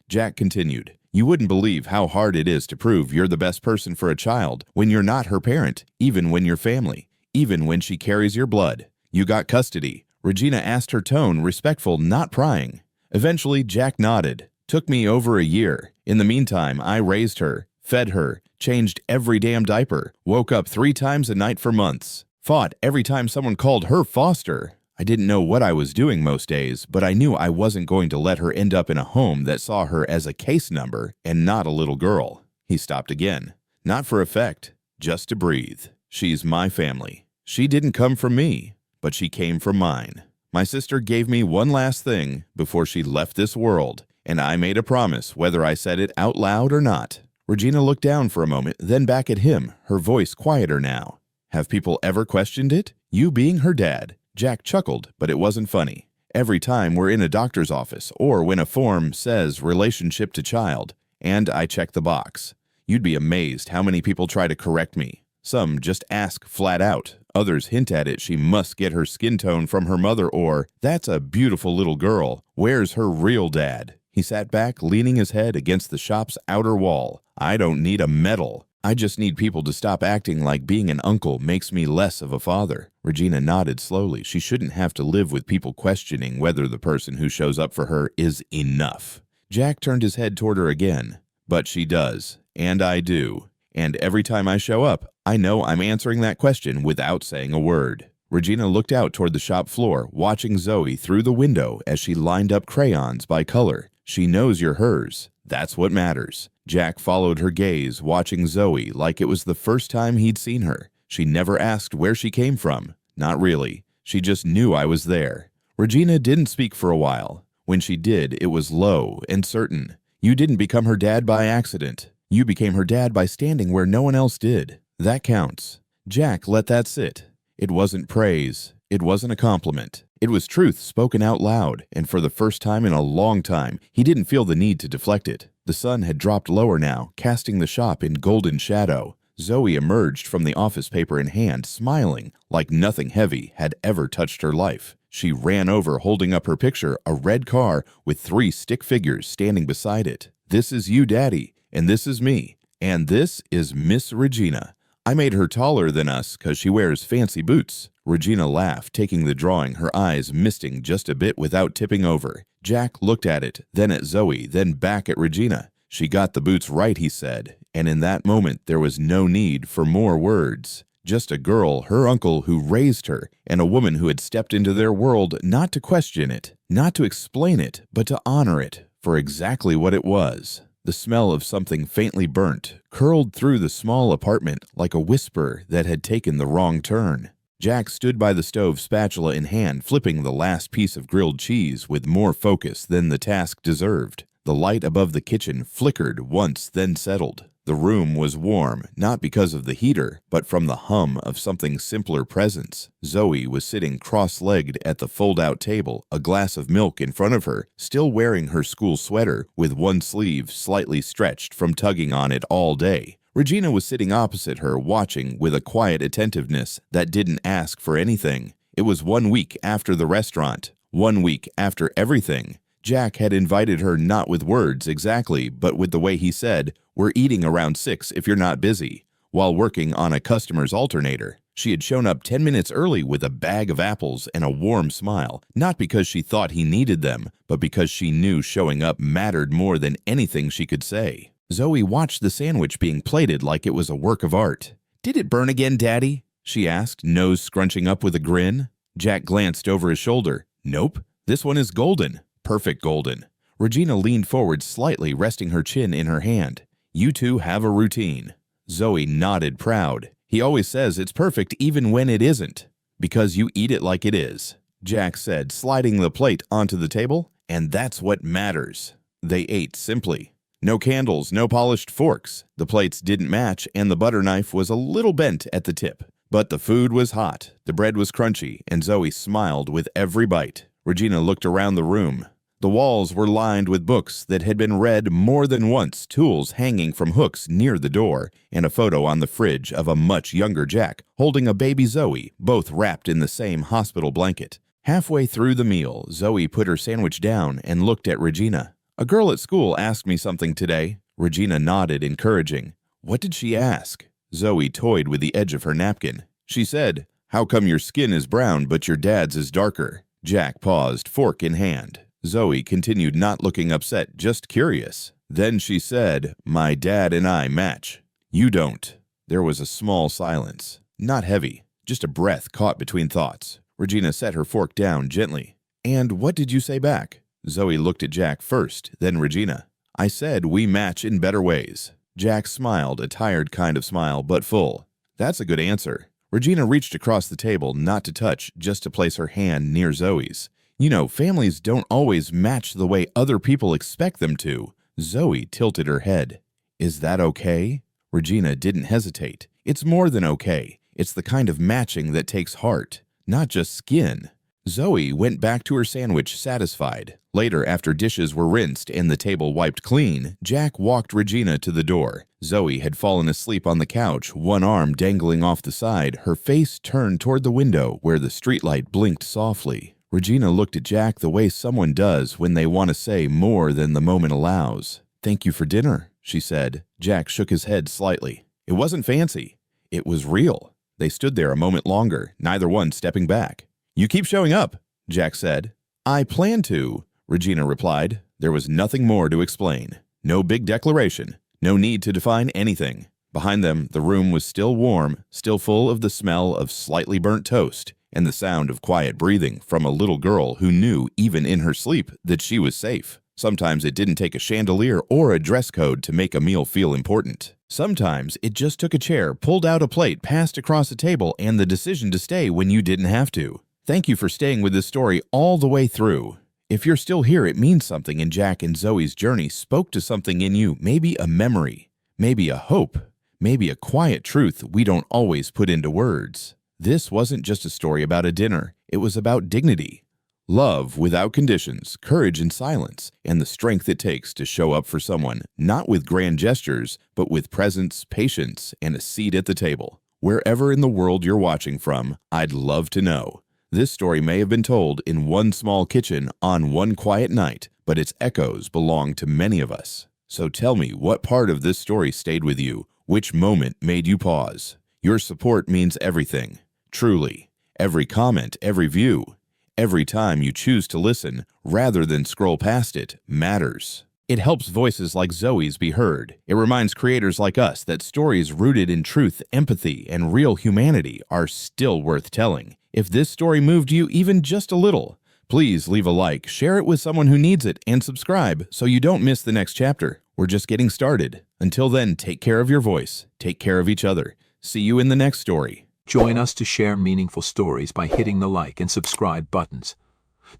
Jack continued, "You wouldn't believe how hard it is to prove you're the best person for a child when you're not her parent, even when you're family, even when she carries your blood. You got custody." Regina asked, her tone respectful, not prying. Eventually, Jack nodded. "Took me over a year. In the meantime, I raised her, fed her, changed every damn diaper, woke up 3 times a night for months, fought every time someone called her foster. I didn't know what I was doing most days, but I knew I wasn't going to let her end up in a home that saw her as a case number and not a little girl." He stopped again. "Not for effect, just to breathe. She's my family. She didn't come from me, but she came from mine. My sister gave me one last thing before she left this world, and I made a promise whether I said it out loud or not." Regina looked down for a moment, then back at him, her voice quieter now. "Have people ever questioned it? You being her dad?" Jack chuckled, but it wasn't funny. "Every time we're in a doctor's office or when a form says relationship to child, and I check the box. You'd be amazed how many people try to correct me. Some just ask flat out. Others hint at it. She must get her skin tone from her mother, or that's a beautiful little girl. Where's her real dad?" He sat back, leaning his head against the shop's outer wall. "I don't need a medal. I just need people to stop acting like being an uncle makes me less of a father." Regina nodded slowly. She shouldn't have to live with people questioning whether the person who shows up for her is enough. Jack turned his head toward her again. "But she does, and I do. And every time I show up, I know I'm answering that question without saying a word." Regina looked out toward the shop floor, watching Zoe through the window as she lined up crayons by color. "She knows you're hers. That's what matters." Jack followed her gaze, watching Zoe like it was the first time he'd seen her. She never asked where she came from. Not really. She just knew I was there. Regina didn't speak for a while. When she did, it was low and certain. "You didn't become her dad by accident. You became her dad by standing where no one else did. That counts." Jack let that sit. It wasn't praise. It wasn't a compliment. It was truth spoken out loud, and for the first time in a long time, he didn't feel the need to deflect it. The sun had dropped lower now, casting the shop in golden shadow. Zoe emerged from the office paper in hand, smiling like nothing heavy had ever touched her life. She ran over, holding up her picture, a red car with 3 stick figures standing beside it. "This is you, Daddy, and this is me, and this is Miss Regina. I made her taller than us 'cause she wears fancy boots." Regina laughed, taking the drawing, her eyes misting just a bit without tipping over. Jack looked at it, then at Zoe, then back at Regina. "She got the boots right," he said, and in that moment there was no need for more words. Just a girl, her uncle who raised her, and a woman who had stepped into their world not to question it, not to explain it, but to honor it for exactly what it was. The smell of something faintly burnt curled through the small apartment like a whisper that had taken the wrong turn. Jack stood by the stove, spatula in hand, flipping the last piece of grilled cheese with more focus than the task deserved. The light above the kitchen flickered once, then settled. The room was warm, not because of the heater, but from the hum of something simpler presence. Zoe was sitting cross-legged at the fold-out table, a glass of milk in front of her, still wearing her school sweater, with one sleeve slightly stretched from tugging on it all day. Regina was sitting opposite her, watching with a quiet attentiveness that didn't ask for anything. It was 1 week after the restaurant, 1 week after everything. Jack had invited her not with words exactly, but with the way he said, "We're eating around 6 if you're not busy," while working on a customer's alternator. She had shown up 10 minutes early with a bag of apples and a warm smile, not because she thought he needed them, but because she knew showing up mattered more than anything she could say. Zoe watched the sandwich being plated like it was a work of art. "Did it burn again, Daddy?" she asked, nose scrunching up with a grin. Jack glanced over his shoulder. "Nope, this one is golden. Perfect golden." Regina leaned forward slightly, resting her chin in her hand. "You two have a routine." Zoe nodded, proud. "He always says it's perfect even when it isn't. Because you eat it like it is," Jack said, sliding the plate onto the table. "And that's what matters." They ate simply. No candles, no polished forks. The plates didn't match, and the butter knife was a little bent at the tip. But the food was hot, the bread was crunchy, and Zoe smiled with every bite. Regina looked around the room. The walls were lined with books that had been read more than once, tools hanging from hooks near the door, and a photo on the fridge of a much younger Jack holding a baby Zoe, both wrapped in the same hospital blanket. Halfway through the meal, Zoe put her sandwich down and looked at Regina. "A girl at school asked me something today." Regina nodded, encouraging. "What did she ask?" Zoe toyed with the edge of her napkin. "She said, 'How come your skin is brown but your dad's is darker?'" Jack paused, fork in hand. Zoe continued, not looking upset, just curious. "Then she said, 'My dad and I match. You don't.'" There was a small silence. Not heavy, just a breath caught between thoughts. Regina set her fork down gently. "And what did you say back?" Zoe looked at Jack first, then Regina. "I said we match in better ways." Jack smiled, a tired kind of smile, but full. "That's a good answer." Regina reached across the table, not to touch, just to place her hand near Zoe's. "You know, families don't always match the way other people expect them to." Zoe tilted her head. "Is that okay?" Regina didn't hesitate. "It's more than okay. It's the kind of matching that takes heart, not just skin." Zoe went back to her sandwich, satisfied. Later, after dishes were rinsed and the table wiped clean, Jack walked Regina to the door. Zoe had fallen asleep on the couch, one arm dangling off the side, her face turned toward the window where the streetlight blinked softly. Regina looked at Jack the way someone does when they want to say more than the moment allows. "Thank you for dinner," she said. Jack shook his head slightly. "It wasn't fancy. It was real." They stood there a moment longer, neither one stepping back. "You keep showing up," Jack said. "I plan to," Regina replied. There was nothing more to explain. No big declaration. No need to define anything. Behind them, the room was still warm, still full of the smell of slightly burnt toast, and the sound of quiet breathing from a little girl who knew, even in her sleep, that she was safe. Sometimes it didn't take a chandelier or a dress code to make a meal feel important. Sometimes it just took a chair, pulled out a plate, passed across a table, and the decision to stay when you didn't have to. Thank you for staying with this story all the way through. If you're still here, it means something, and Jack and Zoe's journey spoke to something in you, maybe a memory, maybe a hope, maybe a quiet truth we don't always put into words. This wasn't just a story about a dinner. It was about dignity, love without conditions, courage in silence, and the strength it takes to show up for someone, not with grand gestures, but with presence, patience, and a seat at the table. Wherever in the world you're watching from, I'd love to know. This story may have been told in one small kitchen on one quiet night, but its echoes belong to many of us. So tell me, what part of this story stayed with you? Which moment made you pause? Your support means everything. Truly. Every comment, every view, every time you choose to listen rather than scroll past it matters. It helps voices like Zoe's be heard. It reminds creators like us that stories rooted in truth, empathy, and real humanity are still worth telling. If this story moved you even just a little, please leave a like, share it with someone who needs it, and subscribe so you don't miss the next chapter. We're just getting started. Until then, take care of your voice. Take care of each other. See you in the next story. Join us to share meaningful stories by hitting the like and subscribe buttons.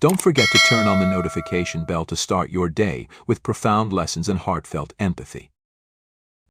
Don't forget to turn on the notification bell to start your day with profound lessons and heartfelt empathy.